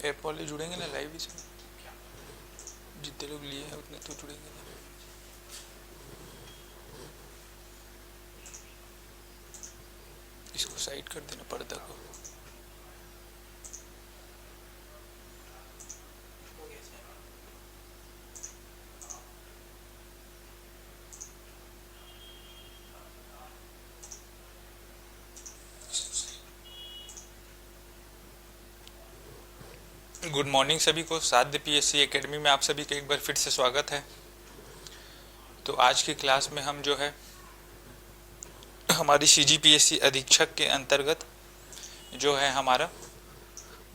App वाले जुड़ेंगे ना लाइव इसमें, जितने लोग लिए हैं उतने तो जुड़ेंगे ना। इसको साइड कर देना पर्दा को। गुड मॉर्निंग सभी को। साध्य पीएससी एकेडमी में आप सभी का एक बार फिर से स्वागत है। तो आज की क्लास में हम जो है हमारी सीजीपीएससी अधीक्षक के अंतर्गत जो है हमारा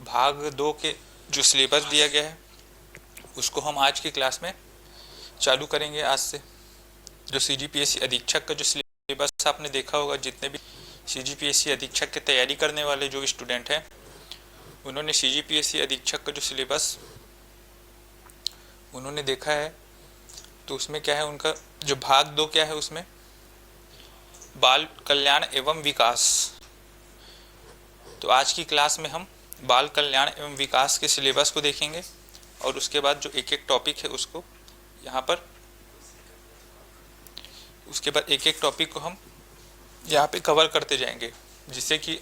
भाग 2 के जो सिलेबस दिया गया है उसको हम आज की क्लास में चालू करेंगे। आज से जो सीजीपीएससी अधीक्षक का जो सिलेबस आपने देखा होगा, जितने भी सीजीपीएससी अधीक्षक की तैयारी करने वाले जो स्टूडेंट हैं उन्होंने सीजीपीएससी अधीक्षक का जो सिलेबस उन्होंने देखा है, तो उसमें क्या है उनका जो भाग 2 क्या है, उसमें बाल कल्याण एवं विकास। तो आज की क्लास में हम बाल कल्याण एवं विकास के सिलेबस को देखेंगे और उसके बाद जो एक एक टॉपिक है उसको यहाँ पर उसके बाद एक एक टॉपिक को हम यहाँ पे कवर करते जाएंगे, जिससे कि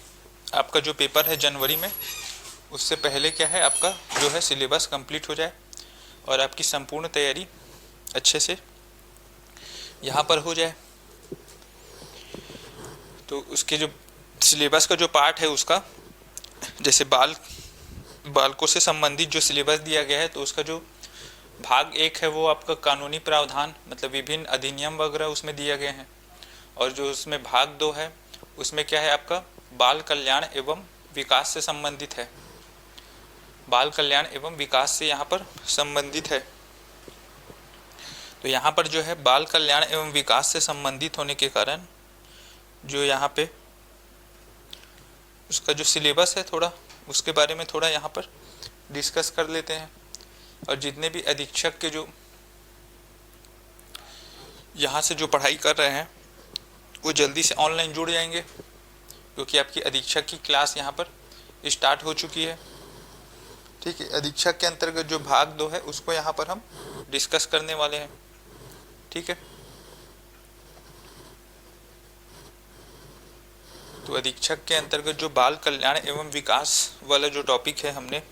आपका जो पेपर है जनवरी में उससे पहले क्या है आपका जो है सिलेबस कंप्लीट हो जाए और आपकी संपूर्ण तैयारी अच्छे से यहाँ पर हो जाए। तो उसके जो सिलेबस का जो पार्ट है उसका, जैसे बालकों से संबंधित जो सिलेबस दिया गया है, तो उसका जो भाग 1 है वो आपका कानूनी प्रावधान मतलब विभिन्न अधिनियम वगैरह उसमें दिया गए हैं, और जो उसमें भाग 2 है उसमें क्या है आपका बाल कल्याण एवं विकास से संबंधित है। बाल कल्याण एवं विकास से यहाँ पर संबंधित है। तो यहाँ पर जो है बाल कल्याण एवं विकास से संबंधित होने के कारण जो यहाँ पे उसका जो सिलेबस है थोड़ा उसके बारे में थोड़ा यहाँ पर डिस्कस कर लेते हैं। और जितने भी अधीक्षक के जो यहाँ से जो पढ़ाई कर रहे हैं वो जल्दी से ऑनलाइन जुड़ जाएंगे, क्योंकि आपकी अधीक्षक की क्लास यहाँ पर स्टार्ट हो चुकी है। ठीक है, अधीक्षक के अंतर्गत जो भाग 2 है उसको यहाँ पर हम डिस्कस करने वाले हैं। ठीक है, तो अधीक्षक के अंतर्गत जो बाल कल्याण एवं विकास वाला जो टॉपिक है हमने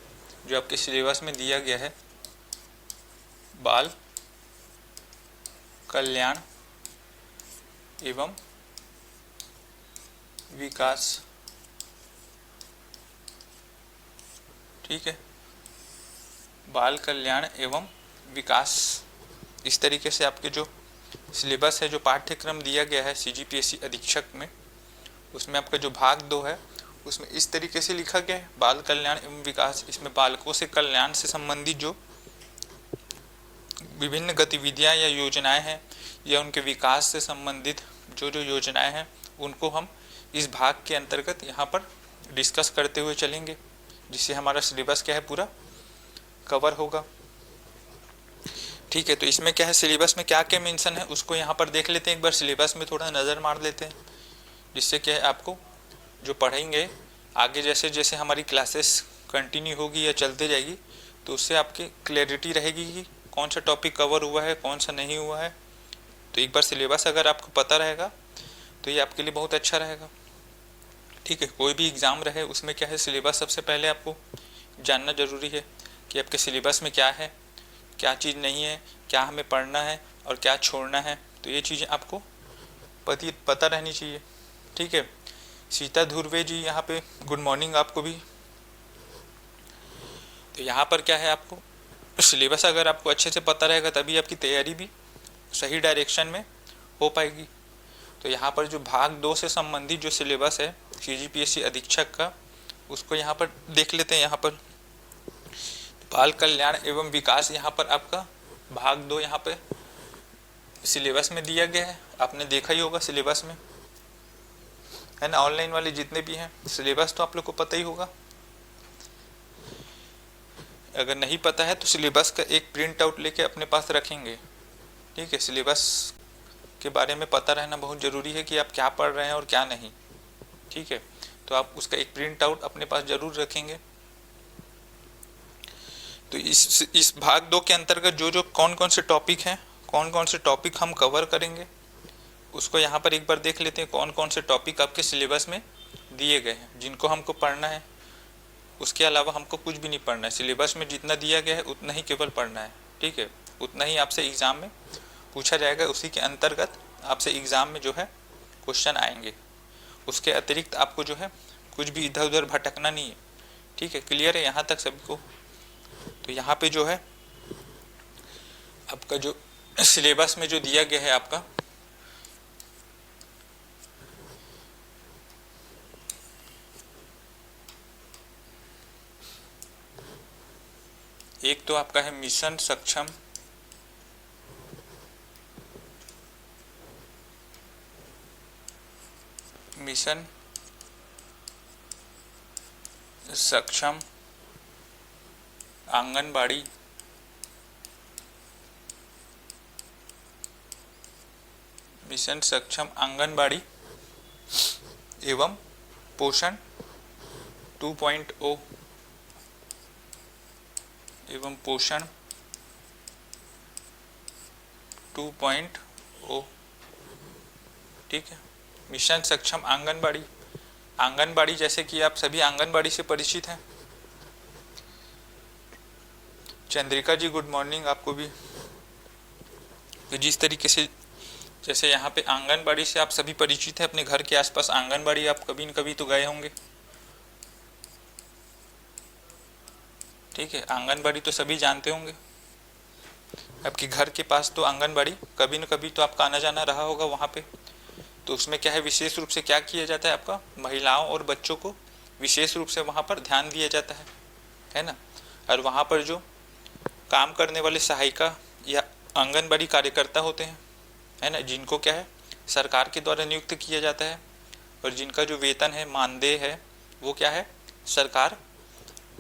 जो आपके सिलेबस में दिया गया है, बाल कल्याण एवं विकास। ठीक है, बाल कल्याण एवं विकास, इस तरीके से आपके जो सिलेबस है जो पाठ्यक्रम दिया गया है सीजीपीएससी अधीक्षक में, उसमें आपका जो भाग 2 है उसमें इस तरीके से लिखा गया है बाल कल्याण एवं विकास। इसमें बालकों से कल्याण से संबंधित जो विभिन्न गतिविधियां या योजनाएं हैं या उनके विकास से संबंधित जो जो योजनाएं हैं उनको हम इस भाग के अंतर्गत यहाँ पर डिस्कस करते हुए चलेंगे, जिससे हमारा सिलेबस क्या है पूरा कवर होगा। ठीक है, तो इसमें क्या है सिलेबस में क्या क्या मेंशन है उसको यहाँ पर देख लेते हैं। एक बार सिलेबस में थोड़ा नज़र मार लेते हैं, जिससे क्या है आपको जो पढ़ेंगे आगे जैसे जैसे हमारी क्लासेस कंटिन्यू होगी या चलते जाएगी तो उससे आपकी क्लैरिटी रहेगी कि कौन सा टॉपिक कवर हुआ है कौन सा नहीं हुआ है। तो एक बार सिलेबस अगर आपको पता रहेगा तो ये आपके लिए बहुत अच्छा रहेगा। ठीक है, कोई भी एग्ज़ाम रहे उसमें क्या है सिलेबस सबसे पहले आपको जानना ज़रूरी है कि आपके सिलेबस में क्या है, क्या चीज़ नहीं है, क्या हमें पढ़ना है और क्या छोड़ना है। तो ये चीज़ें आपको पता रहनी चाहिए। ठीक है, सीता धुर्वे जी यहाँ पे गुड मॉर्निंग आपको भी। तो यहाँ पर क्या है आपको सिलेबस अगर आपको अच्छे से पता रहेगा तभी आपकी तैयारी भी सही डायरेक्शन में हो पाएगी। तो यहाँ पर जो भाग 2 से संबंधित जो सिलेबस है सीजीपीएससी अधीक्षक का उसको यहाँ पर देख लेते हैं। यहाँ पर बाल कल्याण एवं विकास यहाँ पर आपका भाग 2 यहाँ पे सिलेबस में दिया गया है। आपने देखा ही होगा सिलेबस में, है ना। ऑनलाइन वाले जितने भी हैं सिलेबस तो आप लोग को पता ही होगा। अगर नहीं पता है तो सिलेबस का एक प्रिंट आउट लेके अपने पास रखेंगे। ठीक है, सिलेबस के बारे में पता रहना बहुत ज़रूरी है कि आप क्या पढ़ रहे हैं और क्या नहीं। ठीक है, तो आप उसका एक प्रिंट आउट अपने पास ज़रूर रखेंगे। तो इस भाग 2 के अंतर्गत जो जो कौन कौन से टॉपिक हैं, कौन कौन से टॉपिक हम कवर करेंगे, उसको यहाँ पर एक बार देख लेते हैं। कौन कौन से टॉपिक आपके सिलेबस में दिए गए हैं जिनको हमको पढ़ना है, उसके अलावा हमको कुछ भी नहीं पढ़ना है। सिलेबस में जितना दिया गया है उतना ही केवल पढ़ना है, ठीक है। उतना ही आपसे एग्ज़ाम में पूछा जाएगा, उसी के अंतर्गत आपसे एग्ज़ाम में जो है क्वेश्चन आएंगे। उसके अतिरिक्त आपको जो है कुछ भी इधर उधर भटकना नहीं है, ठीक है। क्लियर है यहाँ तक सभी को? तो यहाँ पे जो है आपका जो सिलेबस में जो दिया गया है आपका, एक तो आपका है मिशन सक्षम, मिशन सक्षम आंगनबाड़ी मिशन सक्षम आंगनबाड़ी एवं पोषण 2.0 एवं पोषण 2.0, ठीक है। मिशन सक्षम आंगनबाड़ी, आंगनबाड़ी जैसे कि आप सभी आंगनबाड़ी से परिचित हैं। चंद्रिका जी गुड मॉर्निंग आपको भी। तो जिस तरीके से जैसे यहाँ पे आंगनबाड़ी से आप सभी परिचित हैं, अपने घर के आसपास आंगनबाड़ी आप कभी न कभी तो गए होंगे, ठीक है। आंगनबाड़ी तो सभी जानते होंगे, आपके घर के पास तो आंगनबाड़ी कभी न कभी तो आपका आना जाना रहा होगा वहाँ पे। तो उसमें क्या है, विशेष रूप से क्या किया जाता है, आपका महिलाओं और बच्चों को विशेष रूप से वहाँ पर ध्यान दिया जाता है ना। और वहाँ पर जो काम करने वाले सहायिका या आंगनबाड़ी कार्यकर्ता होते हैं, है ना, जिनको क्या है सरकार के द्वारा नियुक्त किया जाता है, और जिनका जो वेतन है, मानदेय है, वो क्या है सरकार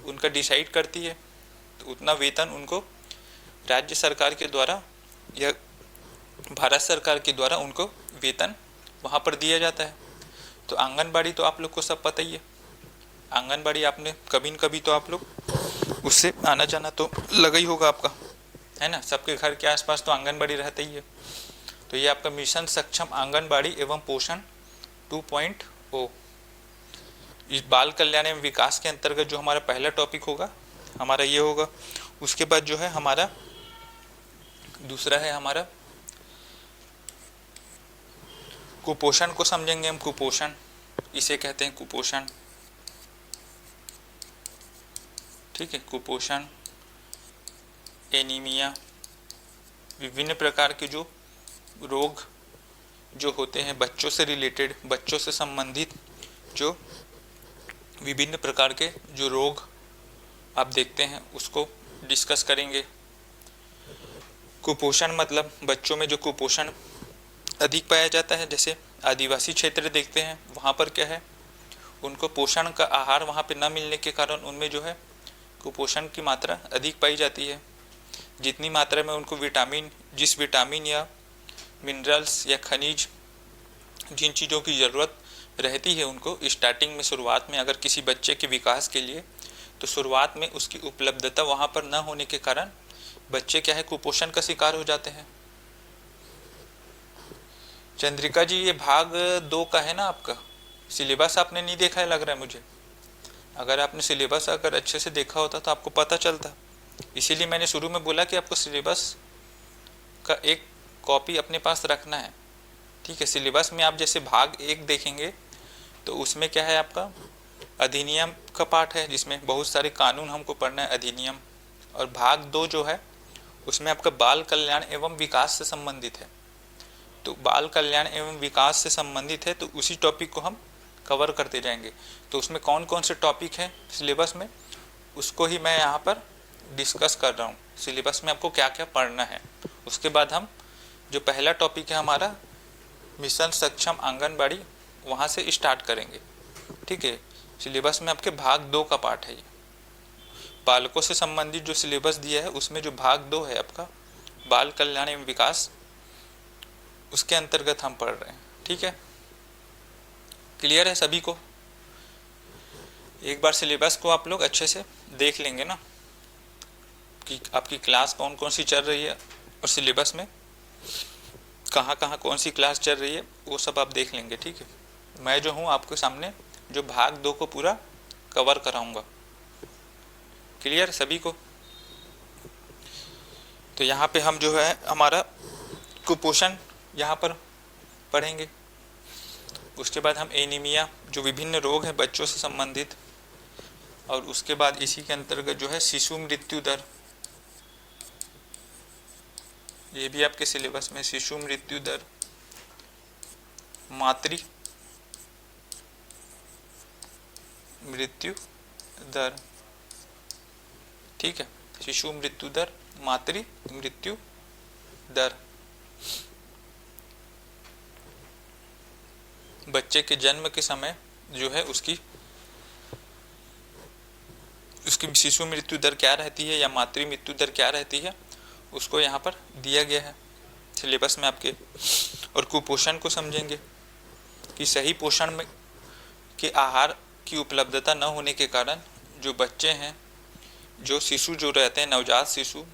उनका डिसाइड करती है। तो उतना वेतन उनको राज्य सरकार के द्वारा या भारत सरकार के द्वारा उनको वेतन वहाँ पर दिया जाता है। तो आंगनबाड़ी तो आप लोग को सब पता ही है, आंगनबाड़ी आपने कभी न कभी तो आप लोग उससे आना जाना तो लगा ही होगा आपका, है ना। सबके घर के आसपास तो आंगनबाड़ी रहता ही है। तो ये आपका मिशन सक्षम आंगनबाड़ी एवं पोषण 2.0 इस बाल कल्याण एवं विकास के अंतर्गत जो हमारा पहला टॉपिक होगा हमारा ये होगा। उसके बाद जो है हमारा दूसरा है हमारा कुपोषण को समझेंगे हम। कुपोषण इसे कहते हैं कुपोषण, ठीक है। कुपोषण, एनीमिया, विभिन्न प्रकार के जो रोग जो होते हैं बच्चों से रिलेटेड, बच्चों से संबंधित जो विभिन्न प्रकार के जो रोग आप देखते हैं उसको डिस्कस करेंगे। कुपोषण मतलब बच्चों में जो कुपोषण अधिक पाया जाता है, जैसे आदिवासी क्षेत्र देखते हैं, वहाँ पर क्या है उनको पोषण का आहार वहाँ पे न मिलने के कारण उनमें जो है कुपोषण की मात्रा अधिक पाई जाती है। जितनी मात्रा में उनको विटामिन, जिस विटामिन या मिनरल्स या खनिज, जिन चीज़ों की ज़रूरत रहती है उनको स्टार्टिंग में, शुरुआत में अगर किसी बच्चे के विकास के लिए, तो शुरुआत में उसकी उपलब्धता वहाँ पर न होने के कारण बच्चे क्या है कुपोषण का शिकार हो जाते हैं। चंद्रिका जी ये भाग 2 का है ना आपका सिलेबस, आपने नहीं देखा है लग रहा है मुझे। अगर आपने सिलेबस अगर अच्छे से देखा होता तो आपको पता चलता। इसीलिए मैंने शुरू में बोला कि आपको सिलेबस का एक कॉपी अपने पास रखना है, ठीक है। सिलेबस में आप जैसे भाग 1 देखेंगे तो उसमें क्या है आपका अधिनियम का पाठ है, जिसमें बहुत सारे कानून हमको पढ़ना है, अधिनियम। और भाग 2 जो है उसमें आपका बाल कल्याण एवं विकास से संबंधित है। तो बाल कल्याण एवं विकास से संबंधित है तो उसी टॉपिक को हम कवर करते जाएंगे। तो उसमें कौन कौन से टॉपिक हैं सिलेबस में, उसको ही मैं यहाँ पर डिस्कस कर रहा हूँ। सिलेबस में आपको क्या क्या पढ़ना है। उसके बाद हम जो पहला टॉपिक है हमारा मिशन सक्षम आंगनबाड़ी, वहाँ से स्टार्ट करेंगे, ठीक है। सिलेबस में आपके भाग 2 का पाठ है ये। बालकों से संबंधित जो सिलेबस दिया है उसमें जो भाग 2 है आपका बाल कल्याण एवं विकास, उसके अंतर्गत हम पढ़ रहे हैं, ठीक है। क्लियर है सभी को? एक बार सिलेबस को आप लोग अच्छे से देख लेंगे ना। कि आपकी क्लास कौन कौन सी चल रही है और सिलेबस में कहाँ कहाँ कौन सी क्लास चल रही है, वो सब आप देख लेंगे। ठीक है, मैं जो हूँ आपके सामने जो भाग 2 को पूरा कवर कराऊंगा। क्लियर सभी को? तो यहाँ पे हम जो है हमारा कुपोषण यहाँ पर पढ़ेंगे। उसके बाद हम एनीमिया, जो विभिन्न रोग हैं बच्चों से संबंधित, और उसके बाद इसी के अंतर्गत जो है शिशु मृत्यु दर, ये भी आपके सिलेबस में, शिशु मृत्यु दर, मातृ मृत्यु दर। ठीक है, शिशु मृत्यु दर, मातृ मृत्यु दर, बच्चे के जन्म के समय जो है उसकी शिशु मृत्यु दर क्या रहती है या मातृ मृत्यु दर क्या रहती है, उसको यहाँ पर दिया गया है सिलेबस में आपके। और कुपोषण को समझेंगे कि सही पोषण में के आहार की उपलब्धता न होने के कारण जो बच्चे हैं, जो शिशु जो रहते हैं, नवजात शिशु,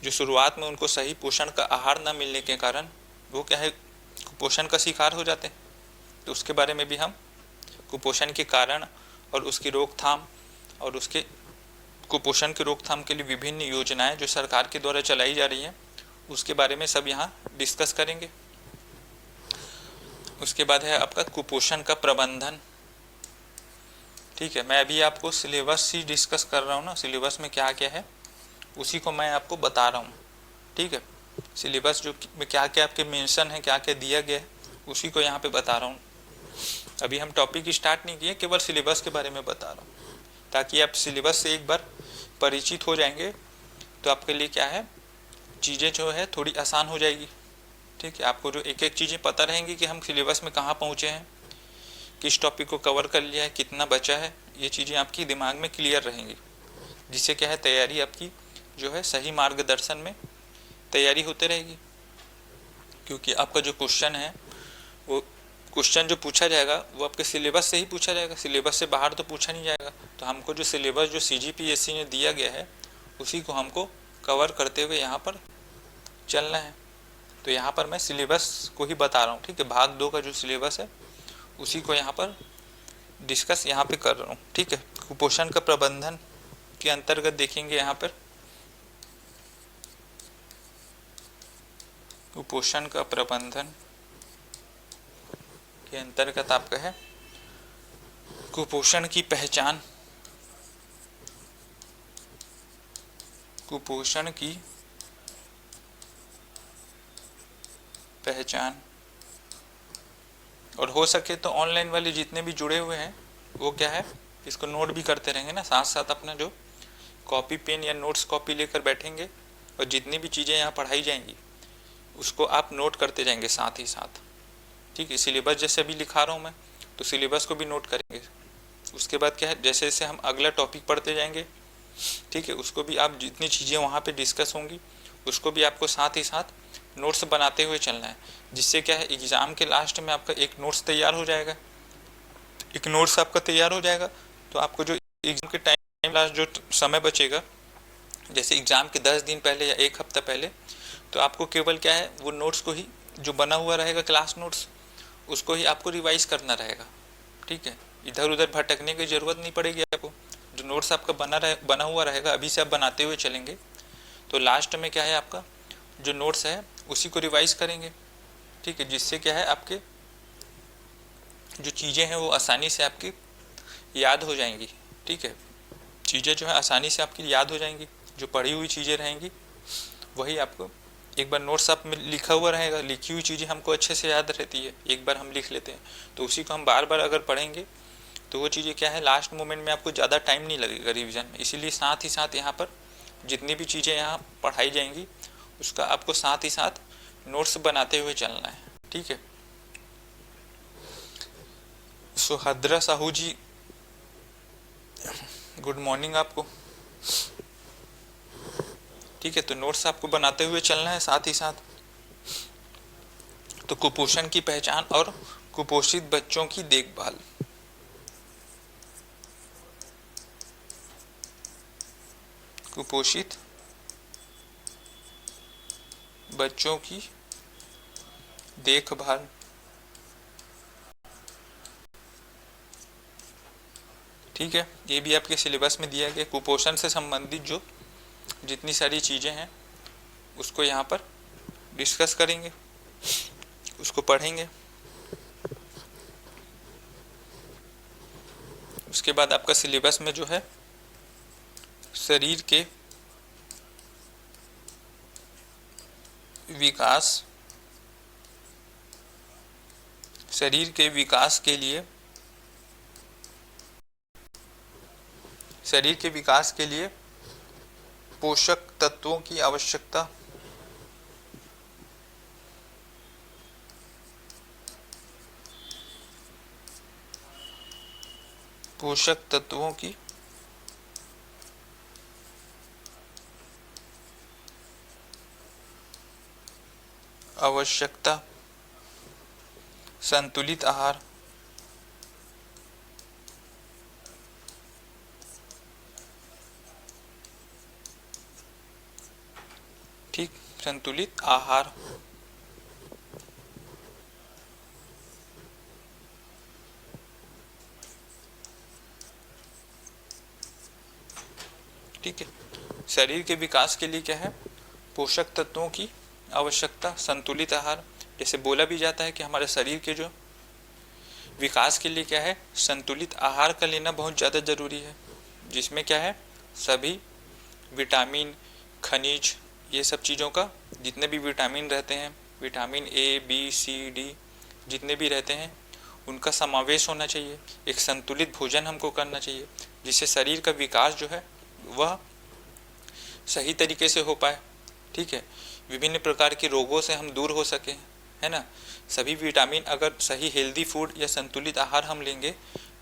जो शुरुआत में उनको सही पोषण का आहार न मिलने के कारण वो क्या है, कुपोषण का शिकार हो जाते हैं। तो उसके बारे में भी हम कुपोषण के कारण और उसकी रोकथाम और उसके कुपोषण की रोकथाम के लिए विभिन्न योजनाएं जो सरकार के द्वारा चलाई जा रही हैं, उसके बारे में सब यहाँ डिस्कस करेंगे। उसके बाद है आपका कुपोषण का प्रबंधन। ठीक है, मैं अभी आपको सिलेबस ही डिस्कस कर रहा हूँ ना, सिलेबस में क्या क्या है उसी को मैं आपको बता रहा हूँ। ठीक है, सिलेबस जो में क्या क्या आपके मेंशन है, क्या क्या दिया गया है, उसी को यहाँ पे बता रहा हूँ। अभी हम टॉपिक स्टार्ट नहीं किए, केवल सिलेबस के बारे में बता रहा हूँ, ताकि आप सिलेबस से एक बार परिचित हो जाएंगे तो आपके लिए क्या है, चीज़ें जो है थोड़ी आसान हो जाएगी। ठीक है, आपको जो एक एक चीज़ें पता रहेंगी कि हम सिलेबस में कहाँ पहुँचे हैं, किस टॉपिक को कवर कर लिया है, कितना बचा है, ये चीज़ें आपकी दिमाग में क्लियर रहेंगी, जिससे क्या है तैयारी आपकी जो है सही मार्गदर्शन में तैयारी होते रहेगी। क्योंकि आपका जो क्वेश्चन है, वो क्वेश्चन जो पूछा जाएगा वो आपके सिलेबस से ही पूछा जाएगा, सिलेबस से बाहर तो पूछा नहीं जाएगा। तो हमको जो सिलेबस जो CGPSC ने दिया गया है उसी को हमको कवर करते हुए यहाँ पर चलना है। तो यहाँ पर मैं सिलेबस को ही बता रहा हूँ। ठीक है, भाग 2 का जो सिलेबस है उसी को यहाँ पर डिस्कस यहाँ पे कर रहा हूँ। ठीक है, कुपोषण का प्रबंधन के अंतर्गत देखेंगे यहाँ पर कुपोषण का प्रबंधन के अंतर्गत आपका है कुपोषण की पहचान, कुपोषण की पहचान। और हो सके तो ऑनलाइन वाले जितने भी जुड़े हुए हैं वो क्या है, इसको नोट भी करते रहेंगे ना, साथ साथ अपना जो कॉपी पेन या नोट्स कॉपी लेकर बैठेंगे और जितनी भी चीज़ें यहाँ पढ़ाई जाएंगी उसको आप नोट करते जाएंगे साथ ही साथ। ठीक है, सिलेबस जैसे अभी लिखा रहा हूँ मैं, तो सिलेबस को भी नोट करेंगे। उसके बाद क्या है, जैसे जैसे हम अगला टॉपिक पढ़ते जाएंगे, ठीक है, उसको भी आप जितनी चीज़ें वहाँ पे डिस्कस होंगी उसको भी आपको साथ ही साथ नोट्स बनाते हुए चलना है, जिससे क्या है एग्ज़ाम के लास्ट में आपका एक नोट्स तैयार हो जाएगा। एक नोट्स आपका तैयार हो जाएगा तो आपको जो एग्ज़ाम के टाइम लास्ट जो समय बचेगा, जैसे एग्ज़ाम के 10 दिन पहले या 1 हफ्ता पहले, तो आपको केवल क्या है वो नोट्स को ही जो बना हुआ रहेगा क्लास नोट्स, उसको ही आपको रिवाइज करना रहेगा। ठीक है, इधर उधर भटकने की ज़रूरत नहीं पड़ेगी आपको। जो नोट्स आपका बना हुआ रहेगा, अभी से आप बनाते हुए चलेंगे तो लास्ट में क्या है आपका जो नोट्स है उसी को रिवाइज करेंगे। ठीक है, जिससे क्या है आपके जो चीज़ें हैं वो आसानी से आपकी याद हो जाएंगी। ठीक है, चीज़ें जो है आसानी से आपकी याद हो जाएंगी, जो पढ़ी हुई चीज़ें रहेंगी वही आपको एक बार नोट्स आप में लिखा हुआ रहेगा, लिखी हुई चीज़ें हमको अच्छे से याद रहती है, एक बार हम लिख लेते हैं तो उसी को हम बार बार अगर पढ़ेंगे तो वो चीज़ें क्या है लास्ट मोमेंट में आपको ज़्यादा टाइम नहीं लगेगा रिवीजन में। इसीलिए साथ ही साथ यहाँ पर जितनी भी चीज़ें यहाँ पढ़ाई जाएंगी उसका आपको साथ ही साथ नोट्स बनाते हुए चलना है। ठीक है, सुहद्रा साहू जी, गुड मॉर्निंग आपको। ठीक है, तो नोट्स आपको बनाते हुए चलना है साथ ही साथ। तो कुपोषण की पहचान और कुपोषित बच्चों की देखभाल। कुपोषित बच्चों की देखभाल, ठीक है। ये भी आपके सिलेबस में दिया गया। कुपोषण से संबंधित जो जितनी सारी चीज़ें हैं उसको यहाँ पर डिस्कस करेंगे, उसको पढ़ेंगे। उसके बाद आपका सिलेबस में जो है शरीर के विकास, शरीर के विकास के लिए, शरीर के विकास के लिए पोषक तत्वों की आवश्यकता, पोषक तत्वों की आवश्यकता, संतुलित आहार, ठीक, संतुलित आहार, ठीक है। शरीर के विकास के लिए क्या है, पोषक तत्वों की आवश्यकता, संतुलित आहार। जैसे बोला भी जाता है कि हमारे शरीर के जो विकास के लिए क्या है, संतुलित आहार का लेना बहुत ज़्यादा जरूरी है, जिसमें क्या है सभी विटामिन, खनिज, ये सब चीज़ों का, जितने भी विटामिन रहते हैं, vitamin A, B, C, D, जितने भी रहते हैं उनका समावेश होना चाहिए। एक संतुलित भोजन हमको करना चाहिए जिससे शरीर का विकास जो है वह सही तरीके से हो पाए, ठीक है। विभिन्न प्रकार के रोगों से हम दूर हो सकें, है ना। सभी विटामिन अगर सही हेल्दी फूड या संतुलित आहार हम लेंगे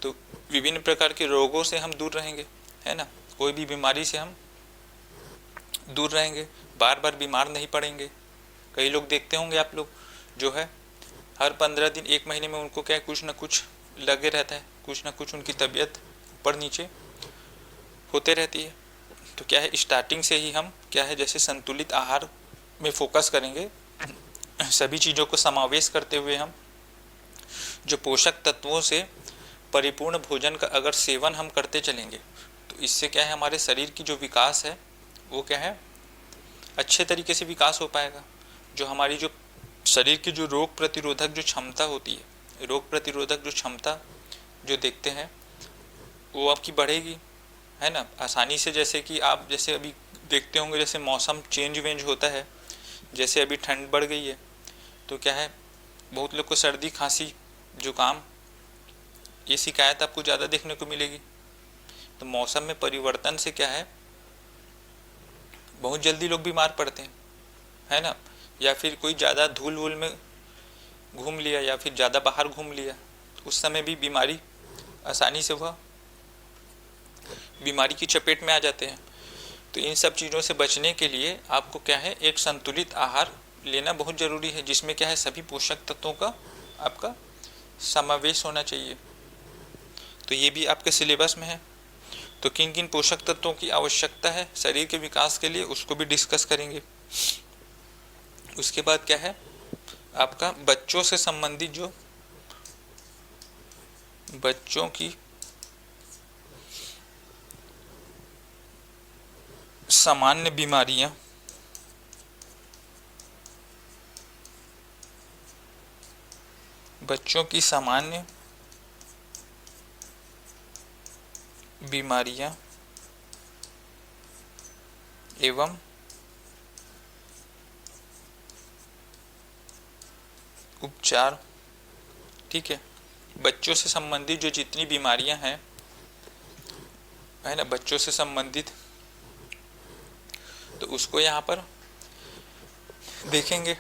तो विभिन्न प्रकार के रोगों से हम दूर रहेंगे, है ना। कोई भी बीमारी से हम दूर रहेंगे, बार बार बीमार नहीं पड़ेंगे। कई लोग देखते होंगे आप लोग जो है हर 15 दिन, 1 महीने में उनको क्या कुछ ना कुछ लगे रहता है, कुछ ना कुछ उनकी तबीयत ऊपर नीचे होते रहती है। तो क्या है, स्टार्टिंग से ही हम क्या है, जैसे संतुलित आहार में फोकस करेंगे, सभी चीज़ों को समावेश करते हुए हम जो पोषक तत्वों से परिपूर्ण भोजन का अगर सेवन हम करते चलेंगे तो इससे क्या है, हमारे शरीर की जो विकास है वो क्या है, अच्छे तरीके से विकास हो पाएगा। जो हमारी जो शरीर की जो रोग प्रतिरोधक जो क्षमता होती है, रोग प्रतिरोधक जो क्षमता जो देखते हैं वो आपकी बढ़ेगी, है ना। आसानी से, जैसे कि आप जैसे अभी देखते होंगे जैसे मौसम चेंज वेंज होता है, जैसे अभी ठंड बढ़ गई है तो क्या है, बहुत लोग को सर्दी, खांसी, जुकाम, ये शिकायत आपको ज़्यादा देखने को मिलेगी। तो मौसम में परिवर्तन से क्या है, बहुत जल्दी लोग बीमार पड़ते हैं, है ना। या फिर कोई ज़्यादा धूल वूल में घूम लिया या फिर ज़्यादा बाहर घूम लिया तो उस समय भी बीमारी, आसानी से वह बीमारी की चपेट में आ जाते हैं। तो इन सब चीज़ों से बचने के लिए आपको क्या है, एक संतुलित आहार लेना बहुत ज़रूरी है, जिसमें क्या है सभी पोषक तत्वों का आपका समावेश होना चाहिए। तो ये भी आपके सिलेबस में है। तो किन किन पोषक तत्वों की आवश्यकता है शरीर के विकास के लिए, उसको भी डिस्कस करेंगे। उसके बाद क्या है, आपका बच्चों से संबंधित जो बच्चों की सामान्य बीमारियां, बच्चों की सामान्य बीमारियां एवं उपचार, ठीक है। बच्चों से संबंधित जो जितनी बीमारियां हैं, है ना, बच्चों से संबंधित, तो उसको यहाँ पर देखेंगे।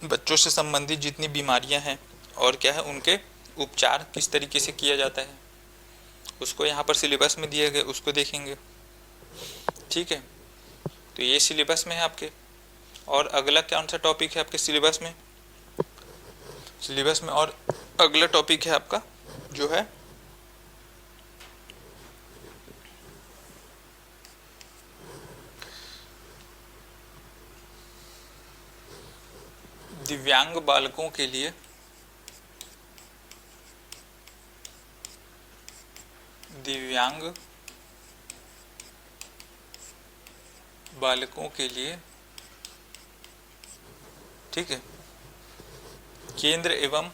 बच्चों से संबंधित जितनी बीमारियां हैं और क्या है उनके उपचार किस तरीके से किया जाता है, उसको यहाँ पर सिलेबस में दिए गए, उसको देखेंगे, ठीक है। तो ये सिलेबस में है आपके। और अगला कौन सा टॉपिक है आपके सिलेबस में, सिलेबस में और अगला टॉपिक है आपका जो है दिव्यांग बालकों के लिए दिव्यांग बालकों के लिए, ठीक है, केंद्र एवं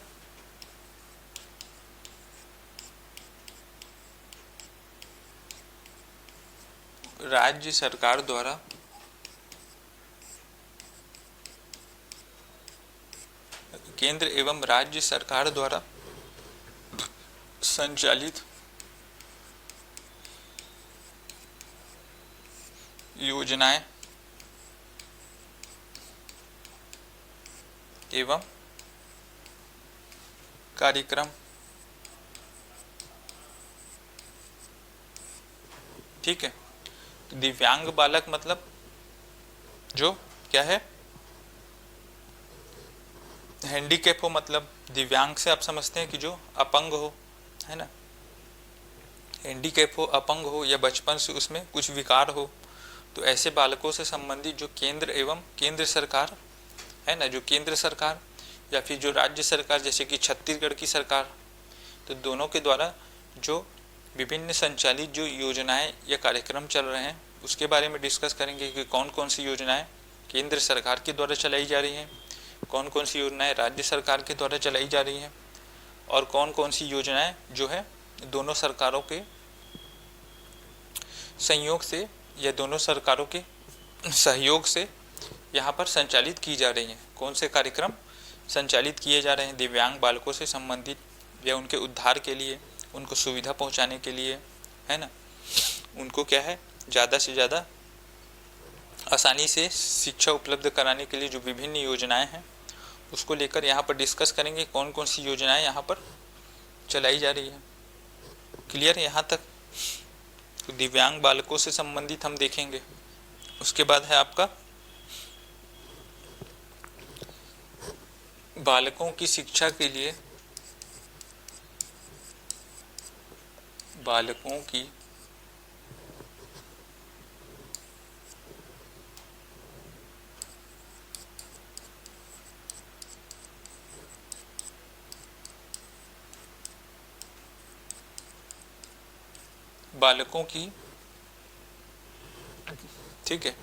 राज्य सरकार द्वारा केंद्र एवं राज्य सरकार द्वारा संचालित योजनाएं एवं कार्यक्रम, ठीक है। दिव्यांग बालक मतलब जो क्या है, हैंडीकैप हो, मतलब दिव्यांग से आप समझते हैं कि जो अपंग हो, है ना, हैंडीकैप हो, अपंग हो, या बचपन से उसमें कुछ विकार हो, तो ऐसे बालकों से संबंधित जो केंद्र एवं केंद्र सरकार है ना, जो केंद्र सरकार या फिर जो राज्य सरकार जैसे कि छत्तीसगढ़ की सरकार, तो दोनों के द्वारा जो विभिन्न संचालित जो योजनाएं या कार्यक्रम चल रहे हैं उसके बारे में डिस्कस करेंगे कि कौन कौन सी योजनाएं केंद्र सरकार के द्वारा चलाई जा रही हैं, कौन कौन सी योजनाएं राज्य सरकार के द्वारा चलाई जा रही हैं, और कौन कौन सी योजनाएं जो है दोनों सरकारों के संयोग से या दोनों सरकारों के सहयोग से यहाँ पर संचालित की जा रही हैं। कौन से कार्यक्रम संचालित किए जा रहे हैं दिव्यांग बालकों से संबंधित या उनके उद्धार के लिए, उनको सुविधा पहुँचाने के लिए, है ना, उनको क्या है ज़्यादा से ज़्यादा आसानी से शिक्षा उपलब्ध कराने के लिए जो विभिन्न योजनाएं हैं उसको लेकर यहाँ पर डिस्कस करेंगे कौन कौन सी योजनाएं यहाँ पर चलाई जा रही है। क्लियर यहाँ तक? तो दिव्यांग बालकों से संबंधित हम देखेंगे। उसके बाद है आपका बालकों की शिक्षा के लिए बालकों की ठीक है,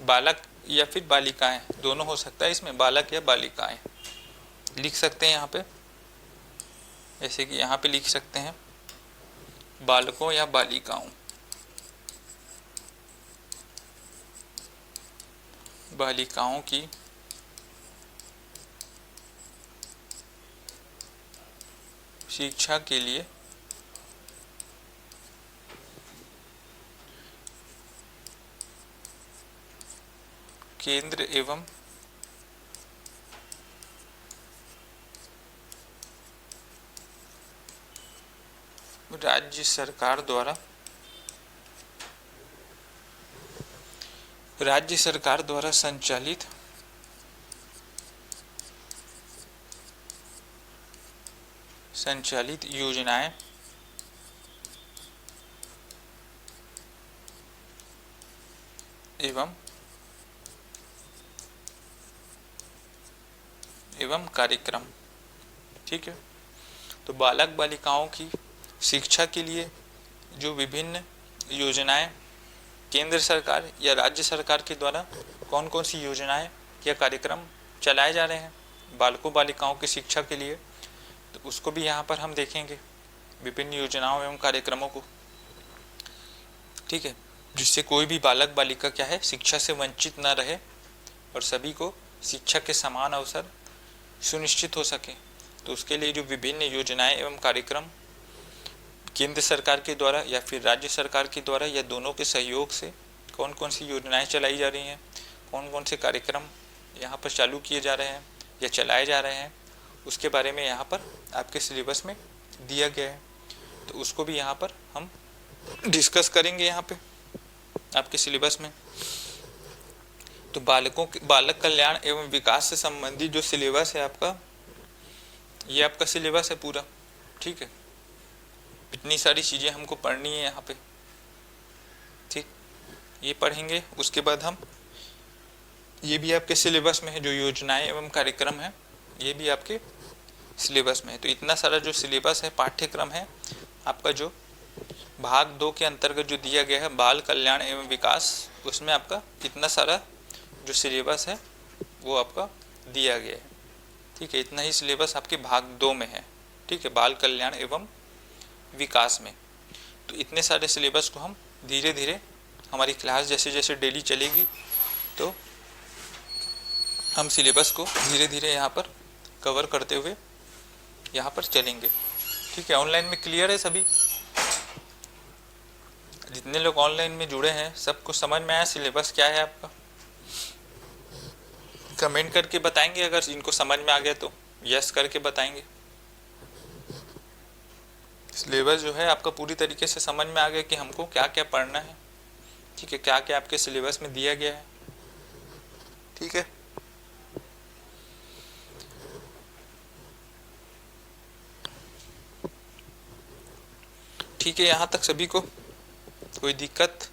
बालक या फिर बालिकाएं दोनों हो सकता है, इसमें बालक या बालिकाएं लिख सकते हैं यहाँ पे, जैसे कि यहाँ पे लिख सकते हैं बालकों या बालिकाओं, बालिकाओं की शिक्षा के लिए केंद्र एवं राज्य सरकार द्वारा संचालित योजनाएं एवं कार्यक्रम, ठीक है। तो बालक बालिकाओं की शिक्षा के लिए जो विभिन्न योजनाएं केंद्र सरकार या राज्य सरकार के द्वारा कौन कौन सी योजनाएं या कार्यक्रम चलाए जा रहे हैं बालकों बालिकाओं की शिक्षा के लिए, तो उसको भी यहाँ पर हम देखेंगे विभिन्न योजनाओं एवं कार्यक्रमों को, ठीक है, जिससे कोई भी बालक बालिका क्या है शिक्षा से वंचित न रहे और सभी को शिक्षा के समान अवसर सुनिश्चित हो सके। तो उसके लिए जो विभिन्न योजनाएं एवं कार्यक्रम केंद्र सरकार के द्वारा या फिर राज्य सरकार के द्वारा या दोनों के सहयोग से कौन कौन सी योजनाएं चलाई जा रही हैं, कौन कौन से कार्यक्रम यहाँ पर चालू किए जा रहे हैं या चलाए जा रहे हैं, उसके बारे में यहाँ पर आपके सिलेबस में दिया गया है। तो उसको भी यहाँ पर हम डिस्कस करेंगे यहाँ पे आपके सिलेबस में। तो बालक कल्याण एवं विकास से संबंधित जो सिलेबस है आपका, ये आपका सिलेबस है पूरा, ठीक है। इतनी सारी चीज़ें हमको पढ़नी है यहाँ पे, ठीक, ये पढ़ेंगे। उसके बाद हम ये भी आपके सिलेबस में है, जो योजनाएं एवं कार्यक्रम है ये भी आपके सिलेबस में है। तो इतना सारा जो सिलेबस है, पाठ्यक्रम है आपका, जो भाग 2 के अंतर्गत जो दिया गया है बाल कल्याण एवं विकास, उसमें आपका इतना सारा जो सिलेबस है वो आपका दिया गया है। ठीक है, इतना ही सिलेबस आपके भाग 2 में है। ठीक है, बाल कल्याण एवं विकास में। तो इतने सारे सिलेबस को हम धीरे धीरे, हमारी क्लास जैसे जैसे डेली चलेगी तो हम सिलेबस को धीरे धीरे यहाँ पर कवर करते हुए यहाँ पर चलेंगे। ठीक है, ऑनलाइन में क्लियर है सभी? जितने लोग ऑनलाइन में जुड़े हैं सबको समझ में आया सिलेबस क्या है आपका? कमेंट करके बताएंगे, अगर इनको समझ में आ गया तो यस करके बताएंगे। सिलेबस जो है आपका पूरी तरीके से समझ में आ गया कि हमको क्या क्या पढ़ना है। ठीक है, क्या क्या आपके सिलेबस में दिया गया है। ठीक है, ठीक है, यहाँ तक सभी को कोई दिक्कत?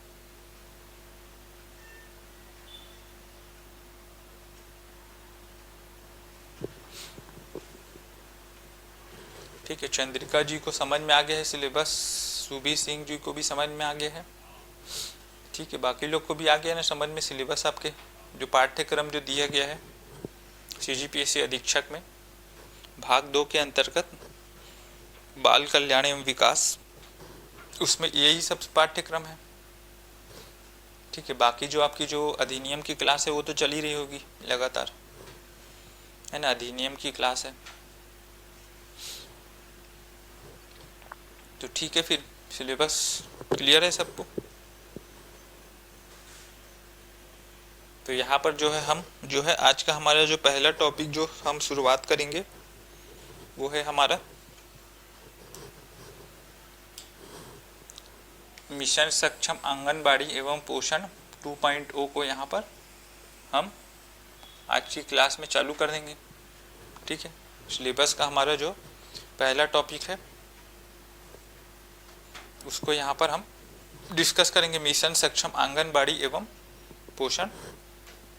ठीक है, चंद्रिका जी को समझ में आ गया है सिलेबस, सुबी सिंह जी को भी समझ में आ गया है। ठीक है, बाकी लोग को भी आ गया ना समझ में सिलेबस आपके, जो पाठ्यक्रम जो दिया गया है CGPSC अधीक्षक में भाग 2 के अंतर्गत बाल कल्याण एवं विकास, उसमें यही सब पाठ्यक्रम है। ठीक है, बाकी जो आपकी जो अधिनियम की क्लास है वो तो चल ही रही होगी लगातार, है ना, अधिनियम की क्लास है। तो ठीक है, फिर सिलेबस क्लियर है सबको? तो यहाँ पर जो है हम जो है आज का हमारा जो पहला टॉपिक जो हम शुरुआत करेंगे वो है हमारा मिशन सक्षम आंगनबाड़ी एवं पोषण 2.0 को यहाँ पर हम आज की क्लास में चालू कर देंगे। ठीक है, सिलेबस का हमारा जो पहला टॉपिक है उसको यहाँ पर हम डिस्कस करेंगे, मिशन सक्षम आंगनबाड़ी एवं पोषण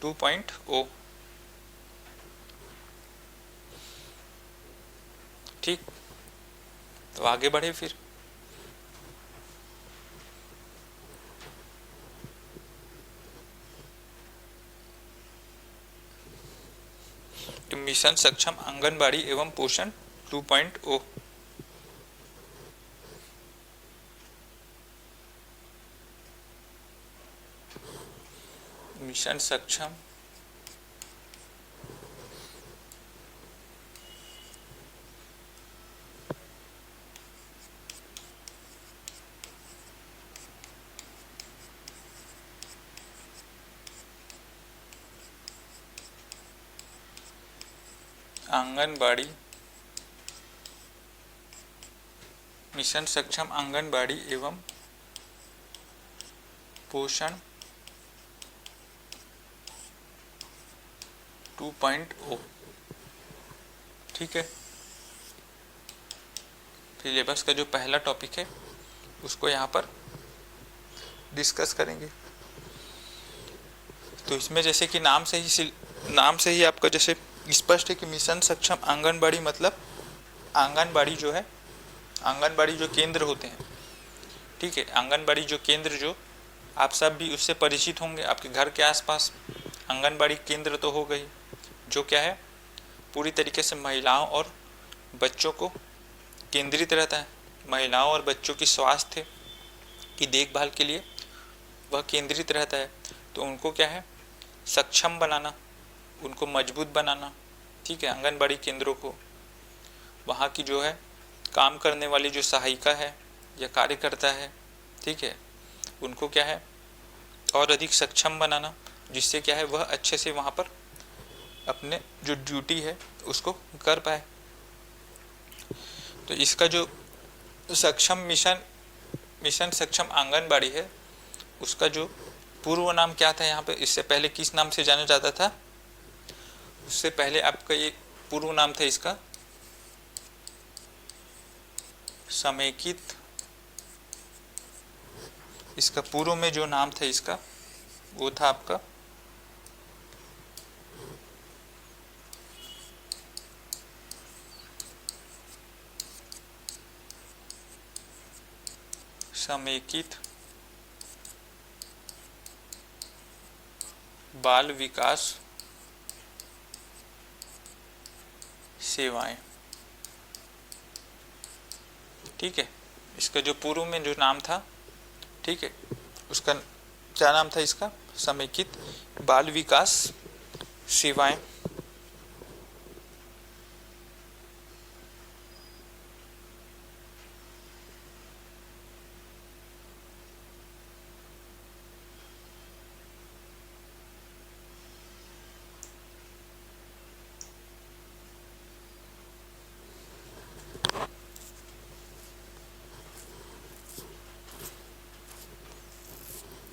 2.0। ठीक, तो आगे बढ़े फिर। तो मिशन सक्षम आंगनबाड़ी एवं पोषण 2.0। मिशन सक्षम आंगनबाड़ी, मिशन सक्षम आंगनबाड़ी एवं पोषण 2.0। ठीक है, सिलेबस का जो पहला टॉपिक है उसको यहाँ पर डिस्कस करेंगे। तो इसमें जैसे कि नाम से ही आपका जैसे स्पष्ट है कि मिशन सक्षम आंगनबाड़ी मतलब आंगनबाड़ी जो है, आंगनबाड़ी जो केंद्र होते हैं। ठीक है, आंगनबाड़ी जो केंद्र, जो आप सब भी उससे परिचित होंगे, आपके घर के आसपास आंगनबाड़ी केंद्र तो हो गई, जो क्या है पूरी तरीके से महिलाओं और बच्चों को केंद्रित रहता है। महिलाओं और बच्चों की स्वास्थ्य की देखभाल के लिए वह केंद्रित रहता है। तो उनको क्या है सक्षम बनाना, उनको मजबूत बनाना। ठीक है, आंगनबाड़ी केंद्रों को, वहाँ की जो है काम करने वाली जो सहायिका है या कार्यकर्ता है, ठीक है, उनको क्या है और अधिक सक्षम बनाना, जिससे क्या है वह अच्छे से वहाँ पर अपने जो ड्यूटी है उसको कर पाए। तो इसका जो सक्षम मिशन सक्षम आंगनबाड़ी है उसका जो पूर्व नाम क्या था यहाँ पे, इससे पहले किस नाम से जाना जाता था? उससे पहले आपका ये पूर्व नाम था इसका समेकित, इसका पूर्व में जो नाम था इसका वो था आपका समेकित बाल विकास सेवाएं। ठीक है, इसका जो पूर्व में जो नाम था, ठीक है, उसका क्या नाम था? इसका समेकित बाल विकास सेवाएं।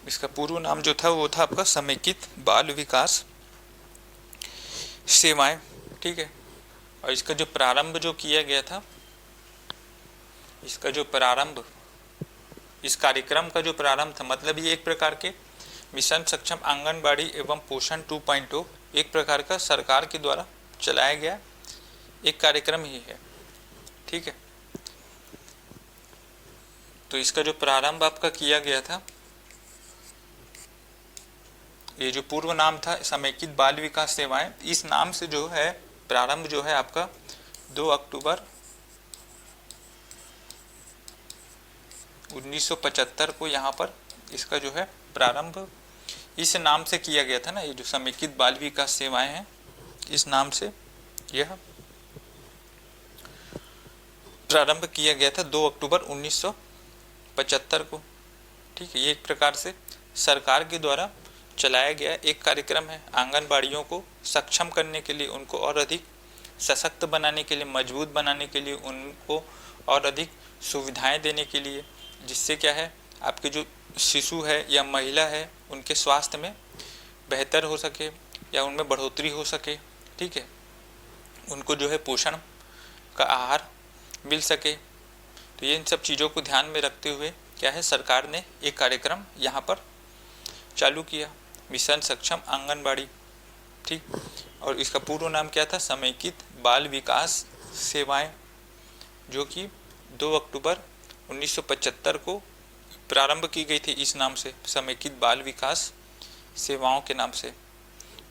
इसका पूर्व नाम जो था वो था आपका समेकित बाल विकास सेवाएं। ठीक है, और इसका जो प्रारंभ जो किया गया था, इसका जो प्रारंभ, इस कार्यक्रम का जो प्रारंभ था, मतलब ये एक प्रकार के मिशन सक्षम आंगनबाड़ी एवं पोषण 2.0 एक प्रकार का सरकार के द्वारा चलाया गया एक कार्यक्रम ही है। ठीक है, तो इसका जो प्रारंभ आपका किया गया था, ये जो पूर्व नाम था समेकित बाल विकास सेवाएं, इस नाम से जो है प्रारंभ जो है आपका 2 अक्टूबर 1975 को यहाँ पर इसका जो है प्रारंभ इस नाम से किया गया था ना। ये जो समेकित बाल विकास सेवाएं हैं, इस नाम से यह प्रारंभ किया गया था 2 अक्टूबर 1975 को। ठीक है, ये एक प्रकार से सरकार के द्वारा चलाया गया एक कार्यक्रम है, आंगनबाड़ियों को सक्षम करने के लिए, उनको और अधिक सशक्त बनाने के लिए, मजबूत बनाने के लिए, उनको और अधिक सुविधाएं देने के लिए, जिससे क्या है आपके जो शिशु है या महिला है उनके स्वास्थ्य में बेहतर हो सके या उनमें बढ़ोतरी हो सके। ठीक है, उनको जो है पोषण का आहार मिल सके। तो ये इन सब चीज़ों को ध्यान में रखते हुए क्या है सरकार ने एक कार्यक्रम यहाँ पर चालू किया, मिशन सक्षम आंगनबाड़ी। ठीक, और इसका पूर्व नाम क्या था? समेकित बाल विकास सेवाएं, जो कि 2 अक्टूबर 1975 को प्रारंभ की गई थी इस नाम से, समेकित बाल विकास सेवाओं के नाम से।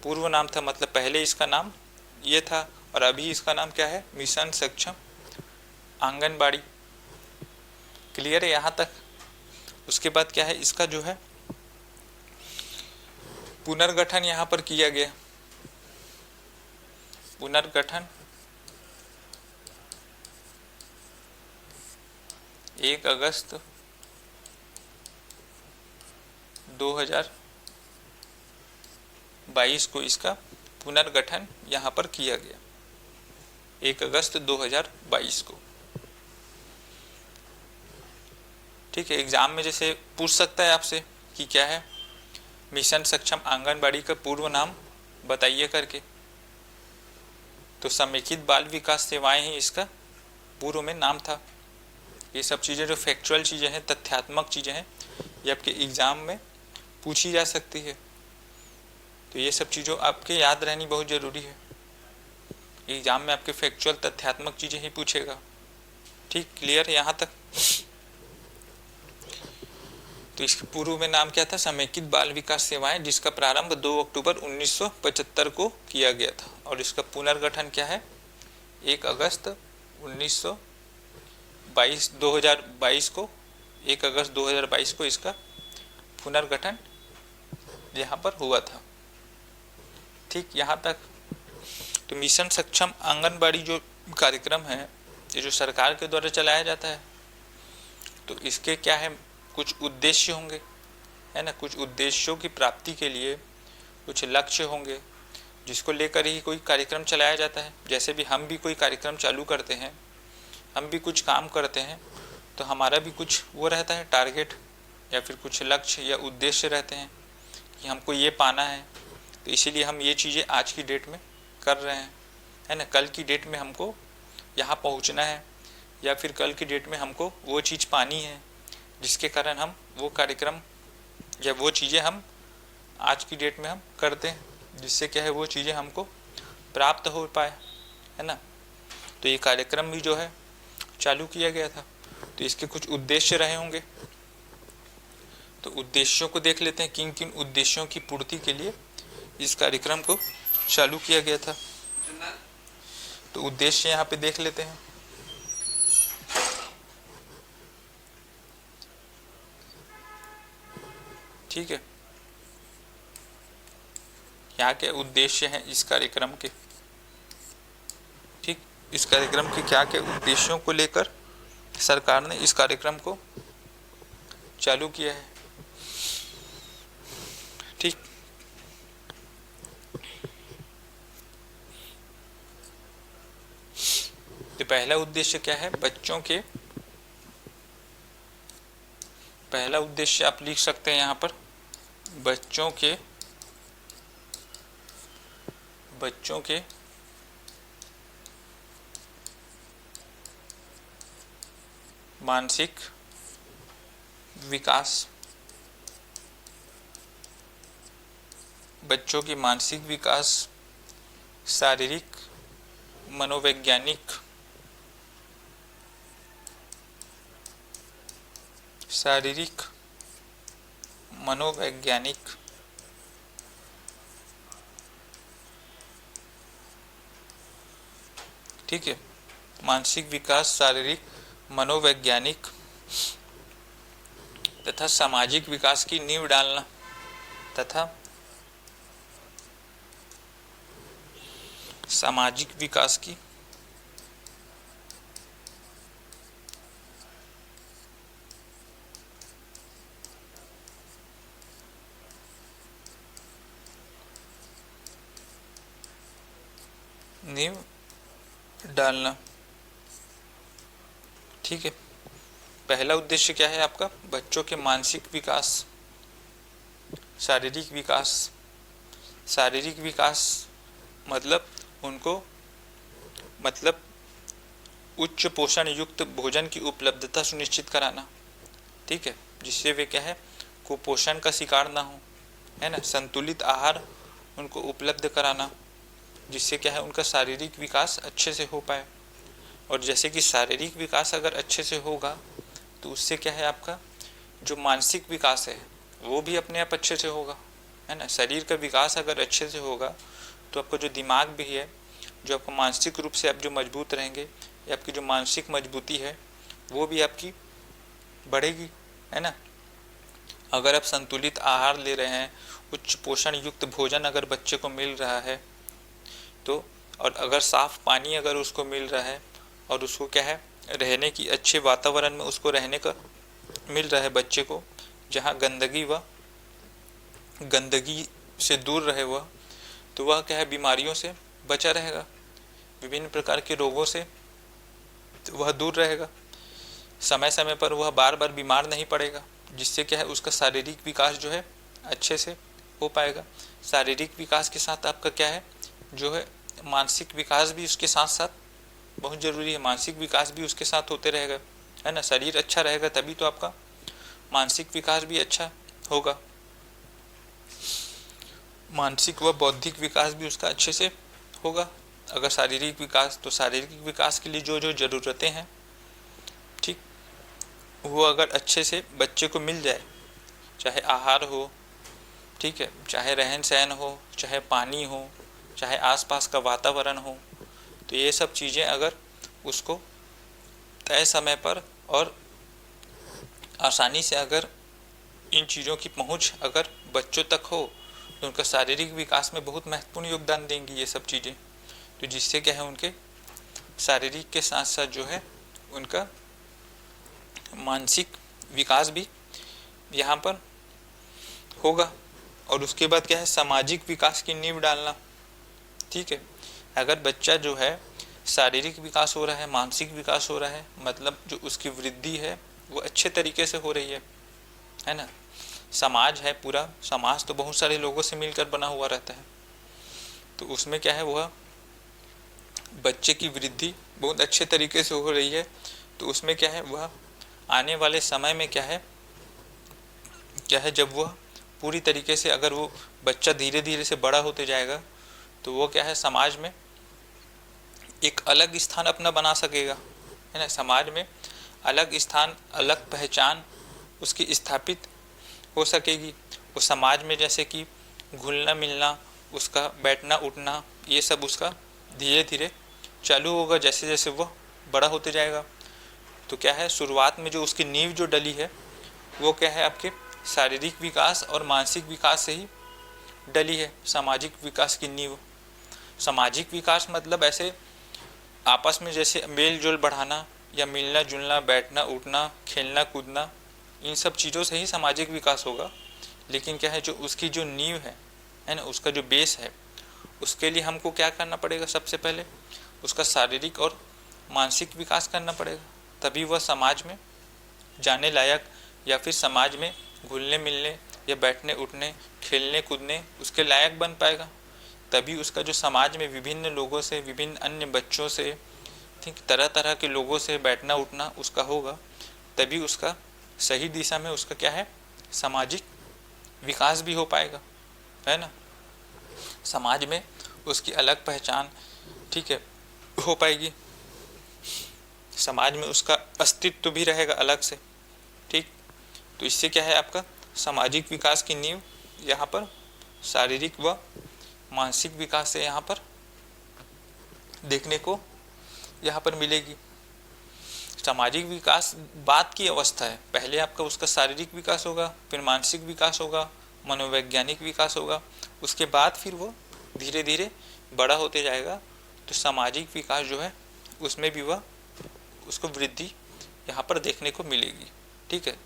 पूर्व नाम था, मतलब पहले इसका नाम ये था और अभी इसका नाम क्या है? मिशन सक्षम आंगनबाड़ी। क्लियर है यहाँ तक? उसके बाद क्या है, इसका जो है पुनर्गठन यहाँ पर किया गया। पुनर्गठन 1 अगस्त 2022 को इसका पुनर्गठन यहाँ पर किया गया, 1 अगस्त 2022 को। ठीक है, एग्जाम में जैसे पूछ सकता है आपसे कि क्या है मिशन सक्षम आंगनबाड़ी का पूर्व नाम बताइए करके, तो समेकित बाल विकास सेवाएं ही इसका पूर्व में नाम था। ये सब चीज़ें जो फैक्चुअल चीज़ें हैं, तथ्यात्मक चीज़ें हैं, ये आपके एग्ज़ाम में पूछी जा सकती है। तो ये सब चीज़ों आपके याद रहनी बहुत ज़रूरी है। एग्ज़ाम में आपके फैक्चुअल तथ्यात्मक चीज़ें ही पूछेगा। ठीक, क्लियर है यहाँ तक? तो इसके पूर्व में नाम क्या था? समेकित बाल विकास सेवाएं, जिसका प्रारंभ 2 अक्टूबर 1975 को किया गया था। और इसका पुनर्गठन क्या है? 1 अगस्त 2022 को, 1 अगस्त 2022 को इसका पुनर्गठन यहाँ पर हुआ था। ठीक, यहाँ तक। तो मिशन सक्षम आंगनबाड़ी जो कार्यक्रम है, ये जो सरकार के द्वारा चलाया जाता है, तो इसके क्या है कुछ उद्देश्य होंगे, है ना। कुछ उद्देश्यों की प्राप्ति के लिए कुछ लक्ष्य होंगे, जिसको लेकर ही कोई कार्यक्रम चलाया जाता है। जैसे भी हम भी कोई कार्यक्रम चालू करते हैं, हम भी कुछ काम करते हैं, तो हमारा भी कुछ वो रहता है टारगेट या फिर कुछ लक्ष्य या उद्देश्य रहते हैं कि हमको ये पाना है। तो इसीलिए हम ये चीज़ें आज की डेट में कर रहे हैं, है ना। कल की डेट में हमको यहाँ पहुँचना है, या फिर कल की डेट में हमको वो चीज़ पानी है, जिसके कारण हम वो कार्यक्रम या वो चीज़ें हम आज की डेट में हम करते हैं, जिससे क्या है वो चीज़ें हमको प्राप्त हो पाए, है ना। तो ये कार्यक्रम भी जो है चालू किया गया था, तो इसके कुछ उद्देश्य रहे होंगे, तो उद्देश्यों को देख लेते हैं, किन किन उद्देश्यों की पूर्ति के लिए इस कार्यक्रम को चालू किया गया था। तो उद्देश्य यहाँ पे देख लेते हैं। ठीक है, यहाँ के उद्देश्य हैं इस कार्यक्रम के। ठीक, इस कार्यक्रम के क्या के उद्देश्यों को लेकर सरकार ने इस कार्यक्रम को चालू किया है। ठीक, तो पहला उद्देश्य क्या है बच्चों के, पहला उद्देश्य आप लिख सकते हैं यहाँ पर, बच्चों के मानसिक विकास, बच्चों की मानसिक विकास, शारीरिक, मनोवैज्ञानिक, ठीक है, मानसिक विकास, शारीरिक, मनोवैज्ञानिक तथा सामाजिक विकास की नींव डालना, तथा सामाजिक विकास की नींव डालना। ठीक है, पहला उद्देश्य क्या है आपका, बच्चों के मानसिक विकास, शारीरिक विकास। शारीरिक विकास मतलब उनको उच्च पोषण युक्त भोजन की उपलब्धता सुनिश्चित कराना। ठीक है, जिससे वे क्या है कुपोषण का शिकार ना हो, है ना। संतुलित आहार उनको उपलब्ध कराना, जिससे क्या है उनका शारीरिक विकास अच्छे से हो पाए। और जैसे कि शारीरिक विकास अगर अच्छे से होगा तो उससे क्या है आपका जो मानसिक विकास है वो भी अपने आप अच्छे से होगा, है ना। शरीर का विकास अगर अच्छे से होगा तो आपका जो दिमाग भी है, जो आपका मानसिक रूप से आप जो मजबूत रहेंगे, या आपकी जो मानसिक मजबूती है वो भी आपकी बढ़ेगी, है ना। अगर आप संतुलित आहार ले रहे हैं, उच्च पोषण युक्त भोजन अगर बच्चे को मिल रहा है तो, और अगर साफ पानी अगर उसको मिल रहा है, और उसको क्या है रहने की अच्छे वातावरण में उसको रहने का मिल रहा है बच्चे को, जहाँ गंदगी से दूर रहे वह, तो वह क्या है बीमारियों से बचा रहेगा, विभिन्न प्रकार के रोगों से वह दूर रहेगा, समय समय पर वह बार बार बीमार नहीं पड़ेगा, जिससे क्या है उसका शारीरिक विकास जो है अच्छे से हो पाएगा। शारीरिक विकास के साथ आपका क्या है जो है मानसिक विकास भी उसके साथ साथ बहुत ज़रूरी है, मानसिक विकास भी उसके साथ होते रहेगा, है ना। शरीर अच्छा रहेगा तभी तो आपका मानसिक विकास भी अच्छा होगा, मानसिक व बौद्धिक विकास भी उसका अच्छे से होगा। अगर शारीरिक विकास, तो शारीरिक विकास के लिए जो जो ज़रूरतें हैं, ठीक, वो अगर अच्छे से बच्चे को मिल जाए, चाहे आहार हो, ठीक है, चाहे रहन सहन हो, चाहे पानी हो, चाहे आसपास का वातावरण हो, तो ये सब चीज़ें अगर उसको तय समय पर और आसानी से अगर इन चीज़ों की पहुंच अगर बच्चों तक हो तो उनका शारीरिक विकास में बहुत महत्वपूर्ण योगदान देंगी ये सब चीज़ें। तो जिससे क्या है उनके शारीरिक के साथ साथ जो है उनका मानसिक विकास भी यहाँ पर होगा। और उसके बाद क्या है सामाजिक विकास की नींव डालना। ठीक है, अगर बच्चा जो है शारीरिक विकास हो रहा है, मानसिक विकास हो रहा है, मतलब जो उसकी वृद्धि है वो अच्छे तरीके से हो रही है ना। समाज है, पूरा समाज तो बहुत सारे लोगों से मिलकर बना हुआ रहता है, तो उसमें क्या है वह बच्चे की वृद्धि बहुत अच्छे तरीके से हो रही है, तो उसमें क्या है वह आने वाले समय में क्या है जब वह पूरी तरीके से अगर वो बच्चा धीरे धीरे से बड़ा होते जाएगा तो वो क्या है समाज में एक अलग स्थान अपना बना सकेगा, है ना। समाज में अलग स्थान, अलग पहचान उसकी स्थापित हो सकेगी। वो समाज में जैसे कि घुलना मिलना, उसका बैठना उठना, ये सब उसका धीरे धीरे चालू होगा जैसे जैसे वह बड़ा होते जाएगा। तो क्या है, शुरुआत में जो उसकी नींव जो डली है वो क्या है, आपके शारीरिक विकास और मानसिक विकास से ही डली है। सामाजिक विकास की नींव, सामाजिक विकास मतलब ऐसे आपस में जैसे मेल जोल बढ़ाना या मिलना जुलना, बैठना उठना, खेलना कूदना, इन सब चीज़ों से ही सामाजिक विकास होगा। लेकिन क्या है, जो उसकी जो नींव है ना, उसका जो बेस है, उसके लिए हमको क्या करना पड़ेगा, सबसे पहले उसका शारीरिक और मानसिक विकास करना पड़ेगा। तभी वह समाज में जाने लायक या फिर समाज में घुलने मिलने या बैठने उठने, खेलने कूदने उसके लायक बन पाएगा। तभी उसका जो समाज में विभिन्न लोगों से, विभिन्न अन्य बच्चों से, ठीक तरह तरह के लोगों से बैठना उठना उसका होगा। तभी उसका सही दिशा में उसका क्या है, सामाजिक विकास भी हो पाएगा, है ना। समाज में उसकी अलग पहचान, ठीक है, हो पाएगी। समाज में उसका अस्तित्व भी रहेगा अलग से, ठीक। तो इससे क्या है, आपका सामाजिक विकास की नींव यहाँ पर शारीरिक व मानसिक विकास से यहाँ पर देखने को यहाँ पर मिलेगी। सामाजिक विकास बाद की अवस्था है, पहले आपका उसका शारीरिक विकास होगा, फिर मानसिक विकास होगा, मनोवैज्ञानिक विकास होगा, उसके बाद फिर वो धीरे धीरे बड़ा होते जाएगा। तो सामाजिक विकास जो है उसमें भी वह उसको वृद्धि यहाँ पर देखने को मिलेगी, ठीक है।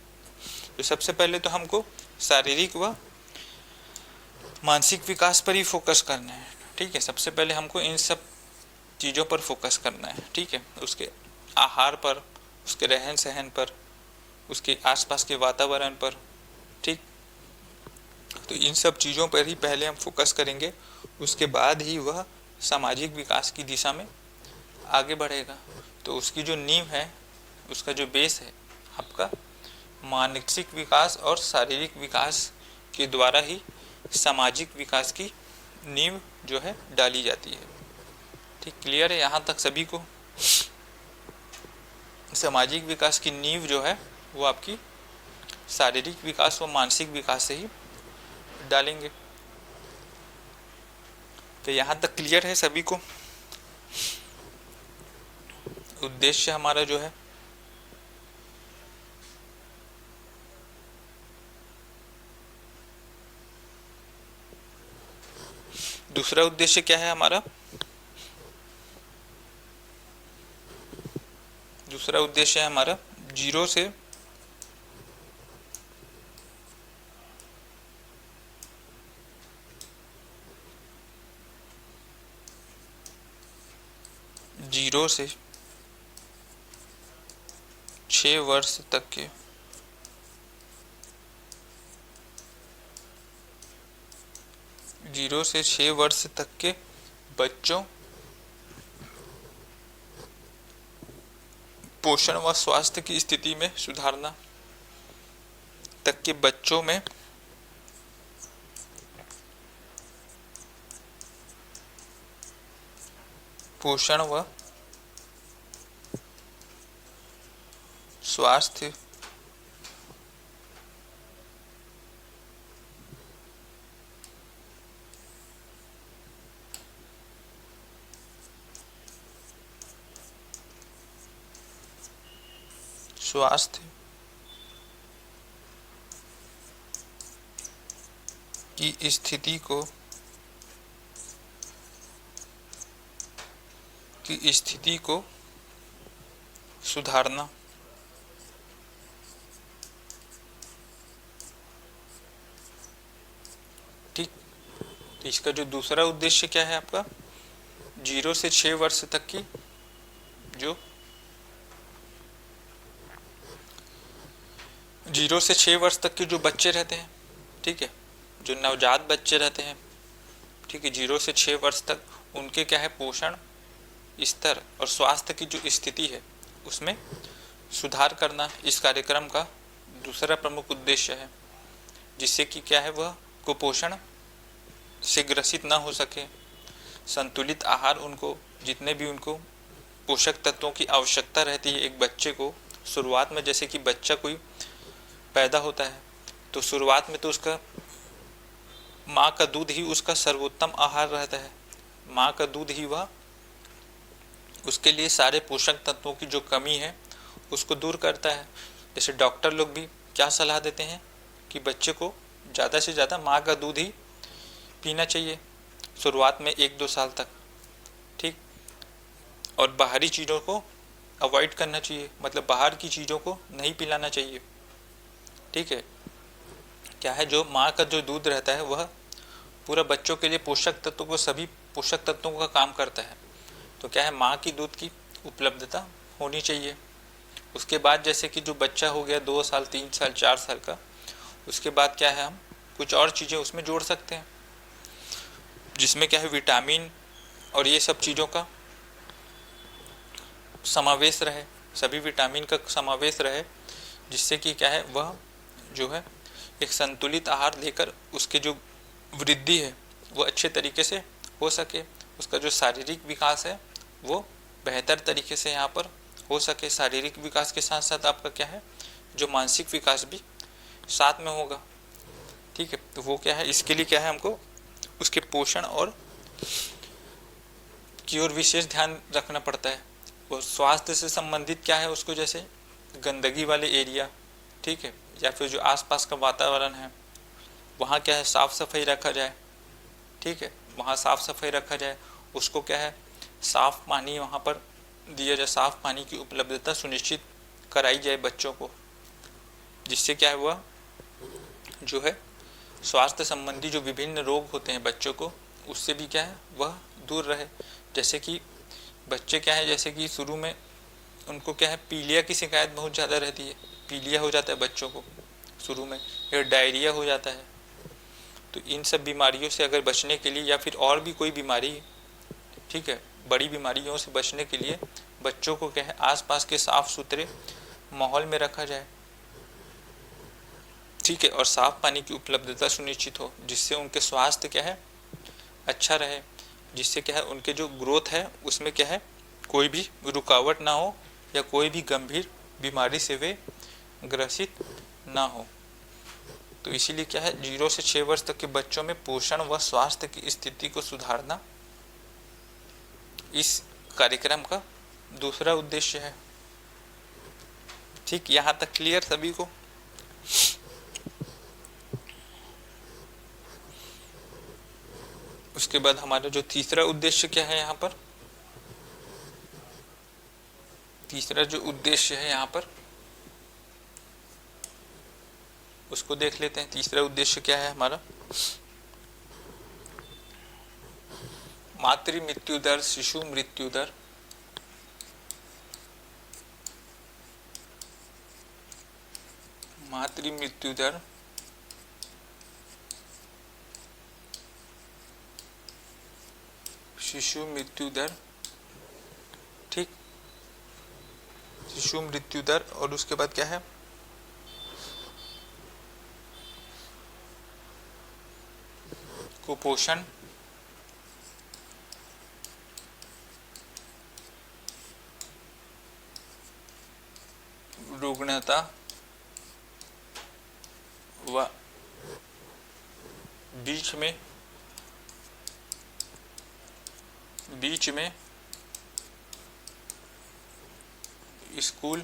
तो सबसे पहले तो हमको शारीरिक व मानसिक विकास पर ही फोकस करना है, ठीक है। सबसे पहले हमको इन सब चीज़ों पर फोकस करना है, ठीक है। उसके आहार पर, उसके रहन सहन पर, उसके आसपास के वातावरण पर, ठीक। तो इन सब चीज़ों पर ही पहले हम फोकस करेंगे, उसके बाद ही वह सामाजिक विकास की दिशा में आगे बढ़ेगा। तो उसकी जो नींव है, उसका जो बेस है, आपका मानसिक विकास और शारीरिक विकास के द्वारा ही सामाजिक विकास की नींव जो है डाली जाती है, ठीक। क्लियर है यहाँ तक सभी को। सामाजिक विकास की नींव जो है वो आपकी शारीरिक विकास व मानसिक विकास से ही डालेंगे। तो यहाँ तक क्लियर है सभी को। उद्देश्य हमारा जो है दूसरा उद्देश्य क्या है हमारा, दूसरा उद्देश्य है हमारा 0 से 6 वर्ष तक के 0 से 6 वर्ष तक के बच्चों पोषण व स्वास्थ्य की स्थिति में सुधारना, तक के बच्चों में पोषण व स्वास्थ्य की स्थिति को सुधारना, ठीक। तो इसका जो दूसरा उद्देश्य क्या है आपका, 0 से 6 वर्ष तक की जो 0 से 6 वर्ष तक के जो बच्चे रहते हैं, ठीक है, जो नवजात बच्चे रहते हैं, ठीक है, 0 से 6 वर्ष तक उनके क्या है, पोषण स्तर और स्वास्थ्य की जो स्थिति है उसमें सुधार करना इस कार्यक्रम का दूसरा प्रमुख उद्देश्य है। जिससे कि क्या है, वह कुपोषण से ग्रसित ना हो सके, संतुलित आहार, उनको जितने भी उनको पोषक तत्वों की आवश्यकता रहती है एक बच्चे को शुरुआत में, जैसे कि बच्चा कोई पैदा होता है तो शुरुआत में तो उसका माँ का दूध ही उसका सर्वोत्तम आहार रहता है। माँ का दूध ही वह उसके लिए सारे पोषक तत्वों की जो कमी है उसको दूर करता है। जैसे डॉक्टर लोग भी क्या सलाह देते हैं कि बच्चे को ज़्यादा से ज़्यादा माँ का दूध ही पीना चाहिए शुरुआत में 1-2 साल तक, ठीक। और बाहरी चीज़ों को अवॉइड करना चाहिए, मतलब बाहर की चीज़ों को नहीं पिलाना चाहिए, ठीक है। क्या है, जो माँ का जो दूध रहता है वह पूरा बच्चों के लिए पोषक तत्वों को, सभी पोषक तत्वों का काम करता है। तो क्या है, माँ की दूध की उपलब्धता होनी चाहिए। उसके बाद जैसे कि जो बच्चा हो गया 2 साल 3 साल 4 साल का, उसके बाद क्या है, हम कुछ और चीज़ें उसमें जोड़ सकते हैं जिसमें क्या है विटामिन और ये सब चीज़ों का समावेश रहे, सभी विटामिन का समावेश रहे, जिससे कि क्या है वह जो है एक संतुलित आहार लेकर उसके जो वृद्धि है वो अच्छे तरीके से हो सके, उसका जो शारीरिक विकास है वो बेहतर तरीके से यहाँ पर हो सके। शारीरिक विकास के साथ साथ आपका क्या है जो मानसिक विकास भी साथ में होगा, ठीक है। तो वो क्या है, इसके लिए क्या है हमको उसके पोषण और की ओर विशेष ध्यान रखना पड़ता है। वो स्वास्थ्य से संबंधित क्या है उसको, जैसे गंदगी वाले एरिया, ठीक है, या फिर जो आसपास का वातावरण है वहाँ क्या है साफ़ सफाई रखा जाए, ठीक है, वहाँ साफ़ सफाई रखा जाए। उसको क्या है साफ़ पानी वहाँ पर दिया जाए, साफ़ पानी की उपलब्धता सुनिश्चित कराई जाए बच्चों को, जिससे क्या है वह जो है स्वास्थ्य संबंधी जो विभिन्न रोग होते हैं बच्चों को, उससे भी क्या है वह दूर रहे। जैसे कि बच्चे क्या है, जैसे कि शुरू में उनको क्या है पीलिया की शिकायत बहुत ज़्यादा रहती है, पीलिया हो जाता है बच्चों को शुरू में, या डायरिया हो जाता है। तो इन सब बीमारियों से अगर बचने के लिए, या फिर और भी कोई बीमारी, ठीक है, बड़ी बीमारियों से बचने के लिए बच्चों को क्या है आसपास के साफ़ सुथरे माहौल में रखा जाए, ठीक है, और साफ़ पानी की उपलब्धता सुनिश्चित हो, जिससे उनके स्वास्थ्य क्या है अच्छा रहे, जिससे क्या है उनके जो ग्रोथ है उसमें क्या है कोई भी रुकावट ना हो, या कोई भी गंभीर बीमारी से वे ग्रसित ना हो। तो इसीलिए क्या है 0 से 6 वर्ष तक के बच्चों में पोषण व स्वास्थ्य की स्थिति को सुधारना इस कार्यक्रम का दूसरा उद्देश्य है, ठीक। यहाँ तक क्लियर सभी को? उसके बाद हमारा जो तीसरा उद्देश्य क्या है, यहाँ पर तीसरा जो उद्देश्य है यहाँ पर उसको देख लेते हैं। तीसरा उद्देश्य क्या है हमारा, मातृ मृत्यु दर, शिशु मृत्यु दर, मातृ मृत्यु दर, शिशु मृत्यु दर, ठीक, शिशु मृत्यु दर। और उसके बाद क्या है कुपोषण, रुग्णता व बीच में स्कूल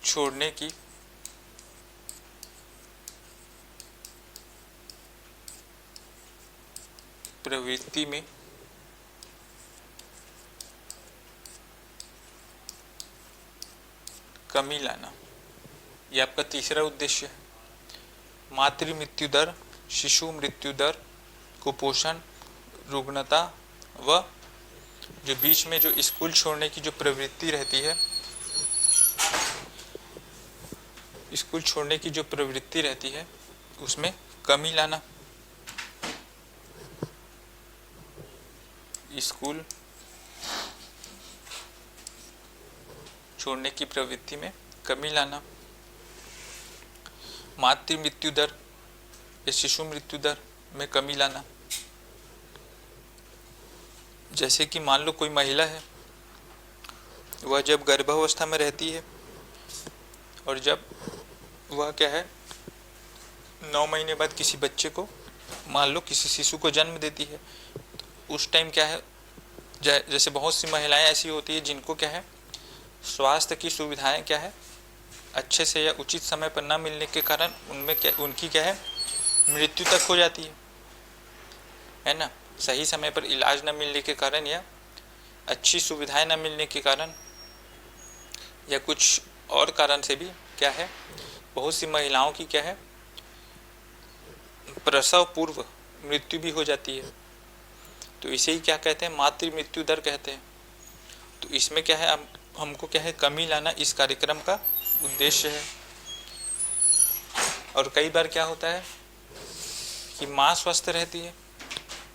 छोड़ने की प्रवृत्ति में कमी लाना, ये आपका तीसरा उद्देश्य है। मातृ मृत्यु दर, शिशु मृत्यु दर, कुपोषण, रुग्णता व जो बीच में जो स्कूल छोड़ने की जो प्रवृत्ति रहती है, स्कूल छोड़ने की जो प्रवृत्ति रहती है उसमें कमी लाना, स्कूल छोड़ने की प्रवृत्ति में कमी लाना। मातृ मृत्यु दर या शिशु मृत्यु दर में कमी लाना, जैसे कि मान लो कोई महिला है, वह जब गर्भावस्था में रहती है और जब वह क्या है 9 महीने बाद किसी बच्चे को, मान लो किसी शिशु को जन्म देती है, तो उस टाइम क्या है, जैसे बहुत सी महिलाएं ऐसी होती है जिनको क्या है स्वास्थ्य की सुविधाएं क्या है अच्छे से या उचित समय पर न मिलने के कारण उनमें क्या, उनकी क्या है मृत्यु तक हो जाती है ना। सही समय पर इलाज न मिलने के कारण या अच्छी सुविधाएं न मिलने के कारण या कुछ और कारण से भी क्या है बहुत सी महिलाओं की क्या है प्रसव पूर्व मृत्यु भी हो जाती है। तो इसे ही क्या कहते हैं, मातृ मृत्यु दर कहते हैं। तो इसमें क्या है हमको क्या है कमी लाना इस कार्यक्रम का उद्देश्य है। और कई बार क्या होता है कि माँ स्वस्थ रहती है,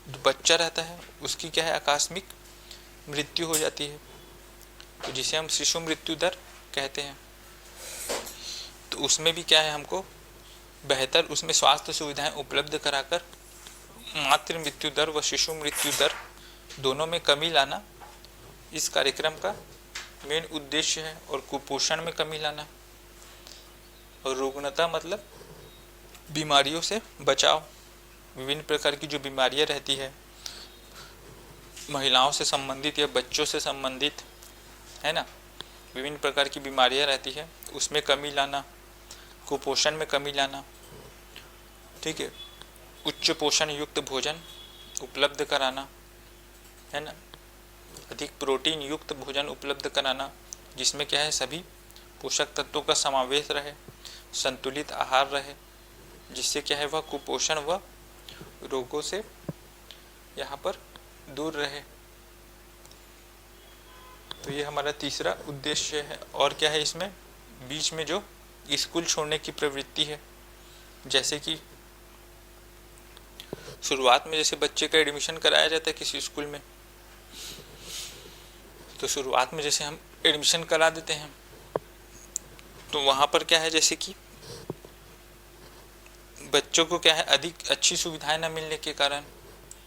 जो बच्चा रहता है उसकी क्या है आकस्मिक मृत्यु हो जाती है, तो जिसे हम शिशु मृत्यु दर कहते हैं। तो उसमें भी क्या है हमको बेहतर उसमें स्वास्थ्य सुविधाएं उपलब्ध कराकर मातृ मृत्यु दर व शिशु मृत्यु दर दोनों में कमी लाना इस कार्यक्रम का मेन उद्देश्य है। और कुपोषण में कमी लाना और रुग्णता मतलब बीमारियों से बचाव, विभिन्न प्रकार की जो बीमारियां रहती है महिलाओं से संबंधित या बच्चों से संबंधित है ना, विभिन्न प्रकार की बीमारियां रहती है उसमें कमी लाना, कुपोषण में कमी लाना, ठीक है, उच्च पोषण युक्त भोजन उपलब्ध कराना है ना, अधिक प्रोटीन युक्त भोजन उपलब्ध कराना जिसमें क्या है सभी पोषक तत्वों का समावेश रहे, संतुलित आहार रहे, जिससे क्या है वह कुपोषण व रोगों से यहाँ पर दूर रहे। तो ये हमारा तीसरा उद्देश्य है। और क्या है इसमें बीच में जो स्कूल छोड़ने की प्रवृत्ति है, जैसे कि शुरुआत में जैसे बच्चे का एडमिशन कराया जाता है किसी स्कूल में, तो शुरुआत में जैसे हम एडमिशन करा देते हैं तो वहाँ पर क्या है जैसे कि बच्चों को क्या है अधिक अच्छी सुविधाएं न मिलने के कारण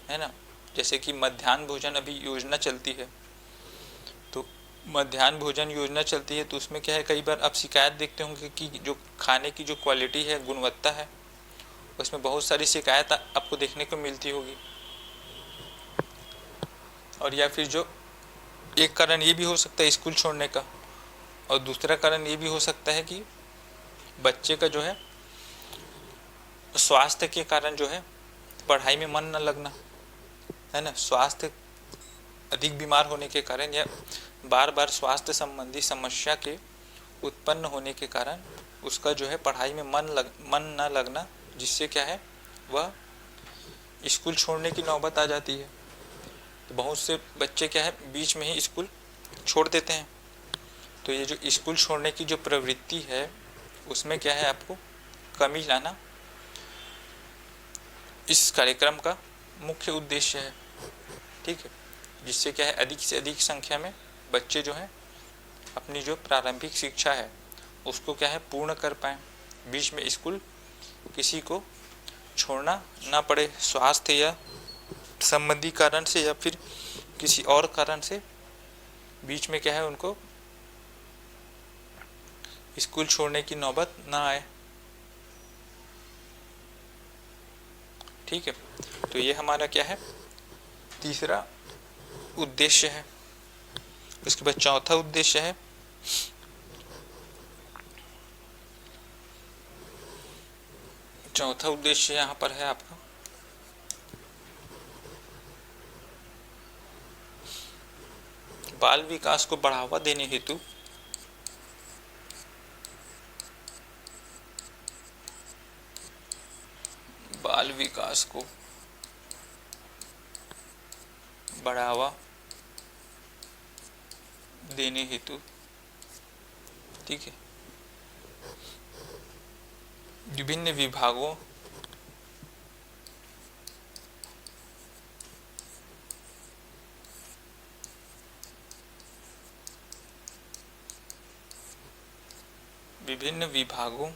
है ना, जैसे कि मध्याह्न भोजन अभी योजना चलती है, तो मध्याह्न भोजन योजना चलती है तो उसमें क्या है कई बार आप शिकायत देखते होंगे कि जो खाने की जो क्वालिटी है गुणवत्ता है उसमें बहुत सारी शिकायत आपको देखने को मिलती होगी। और या फिर जो एक कारण ये भी हो सकता है स्कूल छोड़ने का, और दूसरा कारण ये भी हो सकता है कि बच्चे का जो है स्वास्थ्य के कारण जो है पढ़ाई में मन न लगना है ना, स्वास्थ्य अधिक बीमार होने के कारण या बार बार स्वास्थ्य संबंधी समस्या के उत्पन्न होने के कारण उसका जो है पढ़ाई में मन न लगना, जिससे क्या है वह स्कूल छोड़ने की नौबत आ जाती है। तो बहुत से बच्चे क्या है बीच में ही स्कूल छोड़ देते हैं। तो ये जो स्कूल छोड़ने की जो प्रवृत्ति है उसमें क्या है आपको कमी लाना इस कार्यक्रम का मुख्य उद्देश्य है, ठीक है, जिससे क्या है अधिक से अधिक संख्या में बच्चे जो हैं अपनी जो प्रारंभिक शिक्षा है उसको क्या है पूर्ण कर पाएँ, बीच में स्कूल किसी को छोड़ना ना पड़े, स्वास्थ्य या संबंधी कारण से या फिर किसी और कारण से बीच में क्या है उनको स्कूल छोड़ने की नौबत ना आए, ठीक है। तो ये हमारा क्या है तीसरा उद्देश्य है। उसके बाद चौथा उद्देश्य है यहाँ पर है आपका बाल विकास को बढ़ावा देने हेतु बाल विकास को बढ़ावा देने हेतु, ठीक है, विभिन्न विभागों विभिन्न विभागों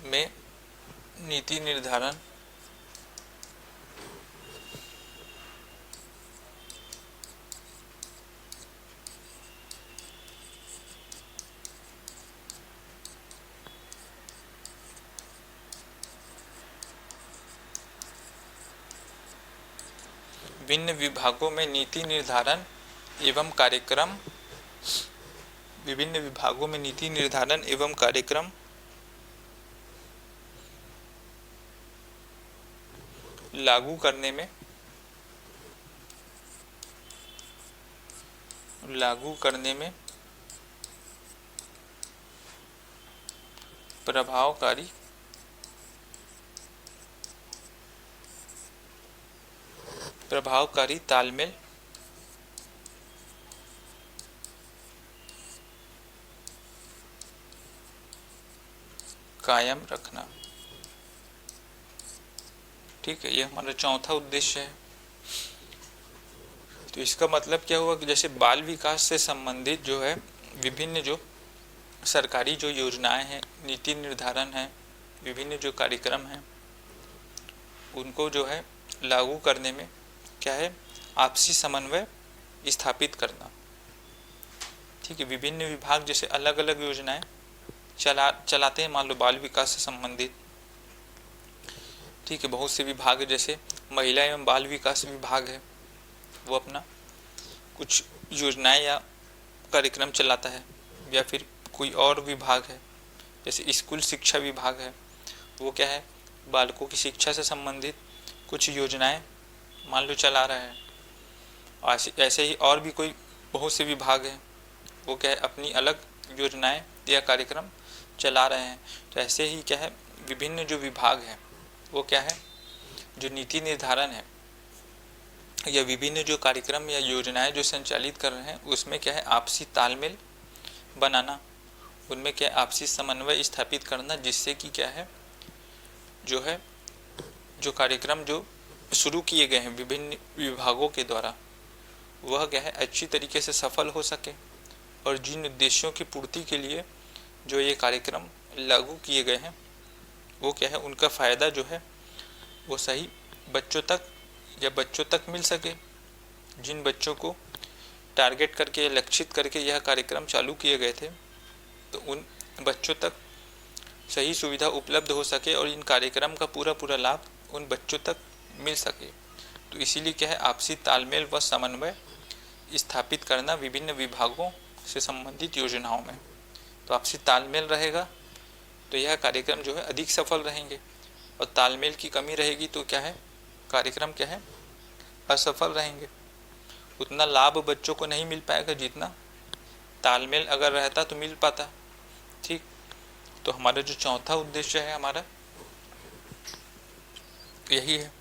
में नीति निर्धारण विभिन्न विभागों में नीति निर्धारण एवं कार्यक्रम विभिन्न विभागों में नीति निर्धारण एवं कार्यक्रम लागू करने में प्रभावकारी तालमेल कायम रखना। ठीक है, ये हमारा चौथा उद्देश्य है। तो इसका मतलब क्या हुआ कि जैसे बाल विकास से संबंधित जो है विभिन्न जो सरकारी जो योजनाएं हैं, नीति निर्धारण है, विभिन्न जो कार्यक्रम हैं, उनको जो है लागू करने में क्या है, आपसी समन्वय स्थापित करना। ठीक है, विभिन्न विभाग जैसे अलग अलग योजनाएं चलाते हैं, मान लो बाल विकास से संबंधित। ठीक है, बहुत से विभाग जैसे महिला एवं बाल विकास विभाग है, वो अपना कुछ योजनाएं या कार्यक्रम चलाता है, या फिर कोई और विभाग है जैसे स्कूल शिक्षा विभाग है, वो क्या है, बालकों की शिक्षा से संबंधित कुछ योजनाएं मान लो चला रहा है। ऐसे ही और भी कोई बहुत से विभाग हैं, वो क्या है, अपनी अलग योजनाएं या कार्यक्रम चला रहे हैं। तो ऐसे ही क्या है, विभिन्न जो विभाग हैं वो क्या है, जो नीति निर्धारण है या विभिन्न जो कार्यक्रम या योजनाएं जो संचालित कर रहे हैं, उसमें क्या है, आपसी तालमेल बनाना, उनमें क्या है, आपसी समन्वय स्थापित करना, जिससे कि क्या है, जो है जो कार्यक्रम जो शुरू किए गए हैं विभिन्न विभागों के द्वारा, वह क्या है, अच्छी तरीके से सफल हो सके, और जिन उद्देश्यों की पूर्ति के लिए जो ये कार्यक्रम लागू किए गए हैं, वो क्या है, उनका फ़ायदा जो है वो सही बच्चों तक मिल सके। जिन बच्चों को टारगेट करके, लक्षित करके यह कार्यक्रम चालू किए गए थे, तो उन बच्चों तक सही सुविधा उपलब्ध हो सके और इन कार्यक्रम का पूरा लाभ उन बच्चों तक मिल सके। तो इसीलिए क्या है, आपसी तालमेल व समन्वय स्थापित करना विभिन्न विभागों से संबंधित योजनाओं में। तो आपसी तालमेल रहेगा तो यह कार्यक्रम जो है अधिक सफल रहेंगे, और तालमेल की कमी रहेगी तो क्या है, कार्यक्रम क्या है, असफल रहेंगे। उतना लाभ बच्चों को नहीं मिल पाएगा जितना तालमेल अगर रहता तो मिल पाता। ठीक, तो हमारा जो चौथा उद्देश्य है हमारा यही है।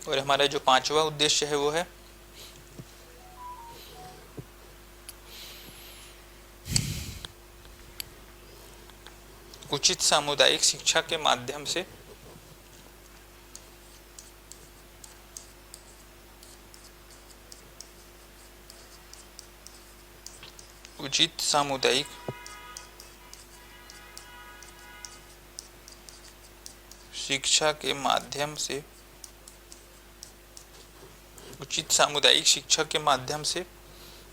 और हमारा जो पांचवा उद्देश्य है वो है उचित सामुदायिक शिक्षा के माध्यम से उचित सामुदायिक शिक्षा के माध्यम से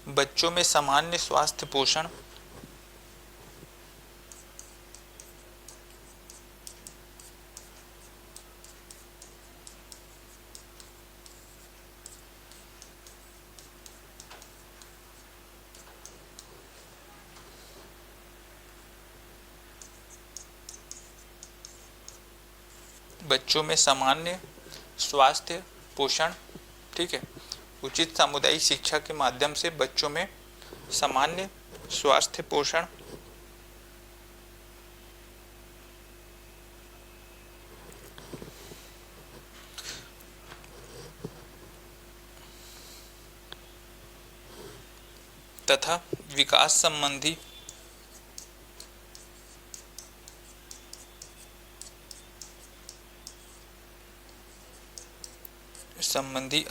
बच्चों में सामान्य स्वास्थ्य पोषण पोषण, ठीक है, उचित सामुदायिक शिक्षा के माध्यम से बच्चों में सामान्य स्वास्थ्य पोषण तथा विकास संबंधी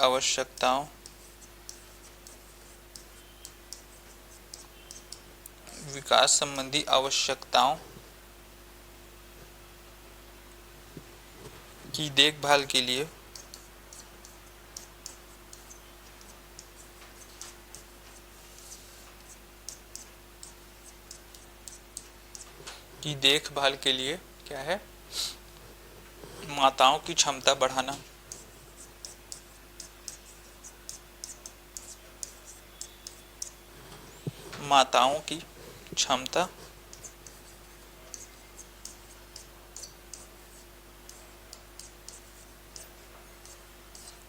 आवश्यकताओं की देखभाल के लिए क्या है, माताओं की क्षमता बढ़ाना। माताओं की क्षमता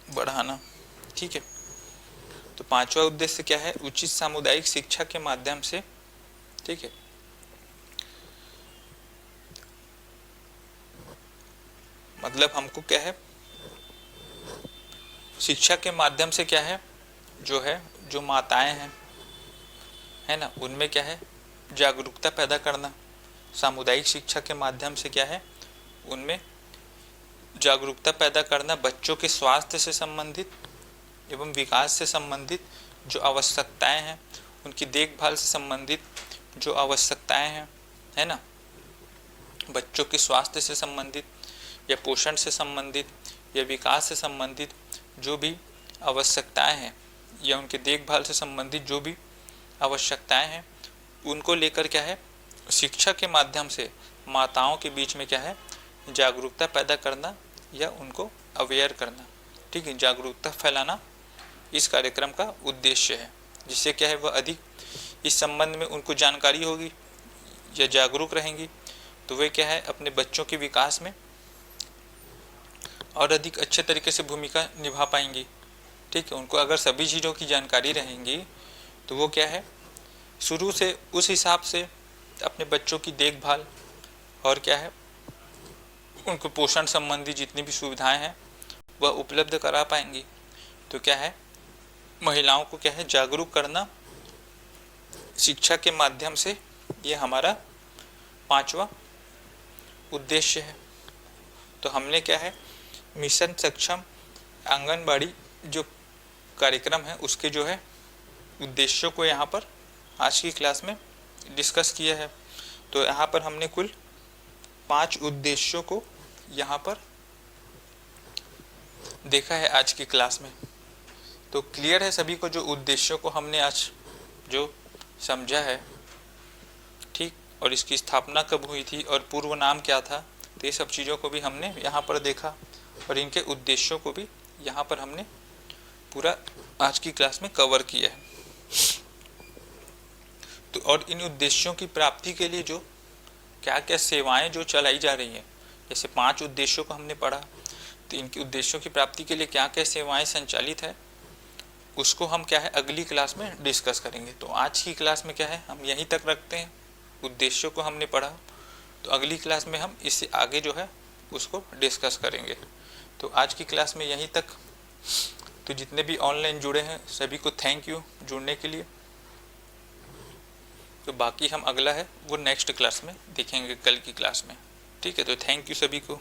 बढ़ाना। ठीक है, तो पांचवा उद्देश्य क्या है, उचित सामुदायिक शिक्षा के माध्यम से। ठीक है, मतलब हमको क्या है, शिक्षा के माध्यम से क्या है, जो माताएं हैं, है ना, उनमें क्या है, जागरूकता पैदा करना। सामुदायिक शिक्षा के माध्यम से क्या है, उनमें जागरूकता पैदा करना, बच्चों के स्वास्थ्य से संबंधित एवं विकास से संबंधित जो आवश्यकताएं हैं, उनकी देखभाल से संबंधित जो आवश्यकताएं हैं, है ना, बच्चों के स्वास्थ्य से संबंधित या पोषण से संबंधित या विकास से संबंधित जो भी आवश्यकताएं हैं या उनके देखभाल से संबंधित जो भी आवश्यकताएं हैं, उनको लेकर क्या है, शिक्षा के माध्यम से माताओं के बीच में क्या है, जागरूकता पैदा करना या उनको अवेयर करना। ठीक है, जागरूकता फैलाना इस कार्यक्रम का उद्देश्य है, जिससे क्या है, वह अधिक इस संबंध में उनको जानकारी होगी या जागरूक रहेंगी, तो वे क्या है, अपने बच्चों के विकास में और अधिक अच्छे तरीके से भूमिका निभा पाएंगी। ठीक है, उनको अगर सभी चीज़ों की जानकारी रहेंगी तो वो क्या है, शुरू से उस हिसाब से अपने बच्चों की देखभाल और क्या है, उनको पोषण संबंधी जितनी भी सुविधाएं हैं वह उपलब्ध करा पाएंगी। तो क्या है, महिलाओं को क्या है, जागरूक करना शिक्षा के माध्यम से, ये हमारा पांचवा उद्देश्य है। तो हमने क्या है, मिशन सक्षम आंगनबाड़ी जो कार्यक्रम है उसके जो है उद्देश्यों को यहाँ पर आज की क्लास में डिस्कस किया है। तो यहाँ पर हमने कुल 5 उद्देश्यों को यहाँ पर देखा है आज की क्लास में। तो क्लियर है सभी को जो उद्देश्यों को हमने आज जो समझा है। ठीक, और इसकी स्थापना कब हुई थी और पूर्व नाम क्या था, तो ये सब चीज़ों को भी हमने यहाँ पर देखा और इनके उद्देश्यों को भी यहाँ पर हमने पूरा आज की क्लास में कवर किया है। तो और इन उद्देश्यों की प्राप्ति के लिए जो क्या क्या सेवाएं जो चलाई जा रही हैं, जैसे 5 उद्देश्यों को हमने पढ़ा, तो इनके उद्देश्यों की प्राप्ति के लिए क्या क्या सेवाएं संचालित है, उसको हम क्या है अगली क्लास में डिस्कस करेंगे। तो आज की क्लास में क्या है, हम यहीं तक रखते हैं, उद्देश्यों को हमने पढ़ा, तो अगली क्लास में हम इससे आगे जो है उसको डिस्कस करेंगे। तो आज की क्लास में यहीं तक। तो जितने भी ऑनलाइन जुड़े हैं सभी को थैंक यू जुड़ने के लिए। तो बाकी हम अगला है वो नेक्स्ट क्लास में देखेंगे, कल की क्लास में। ठीक है, तो थैंक यू सभी को।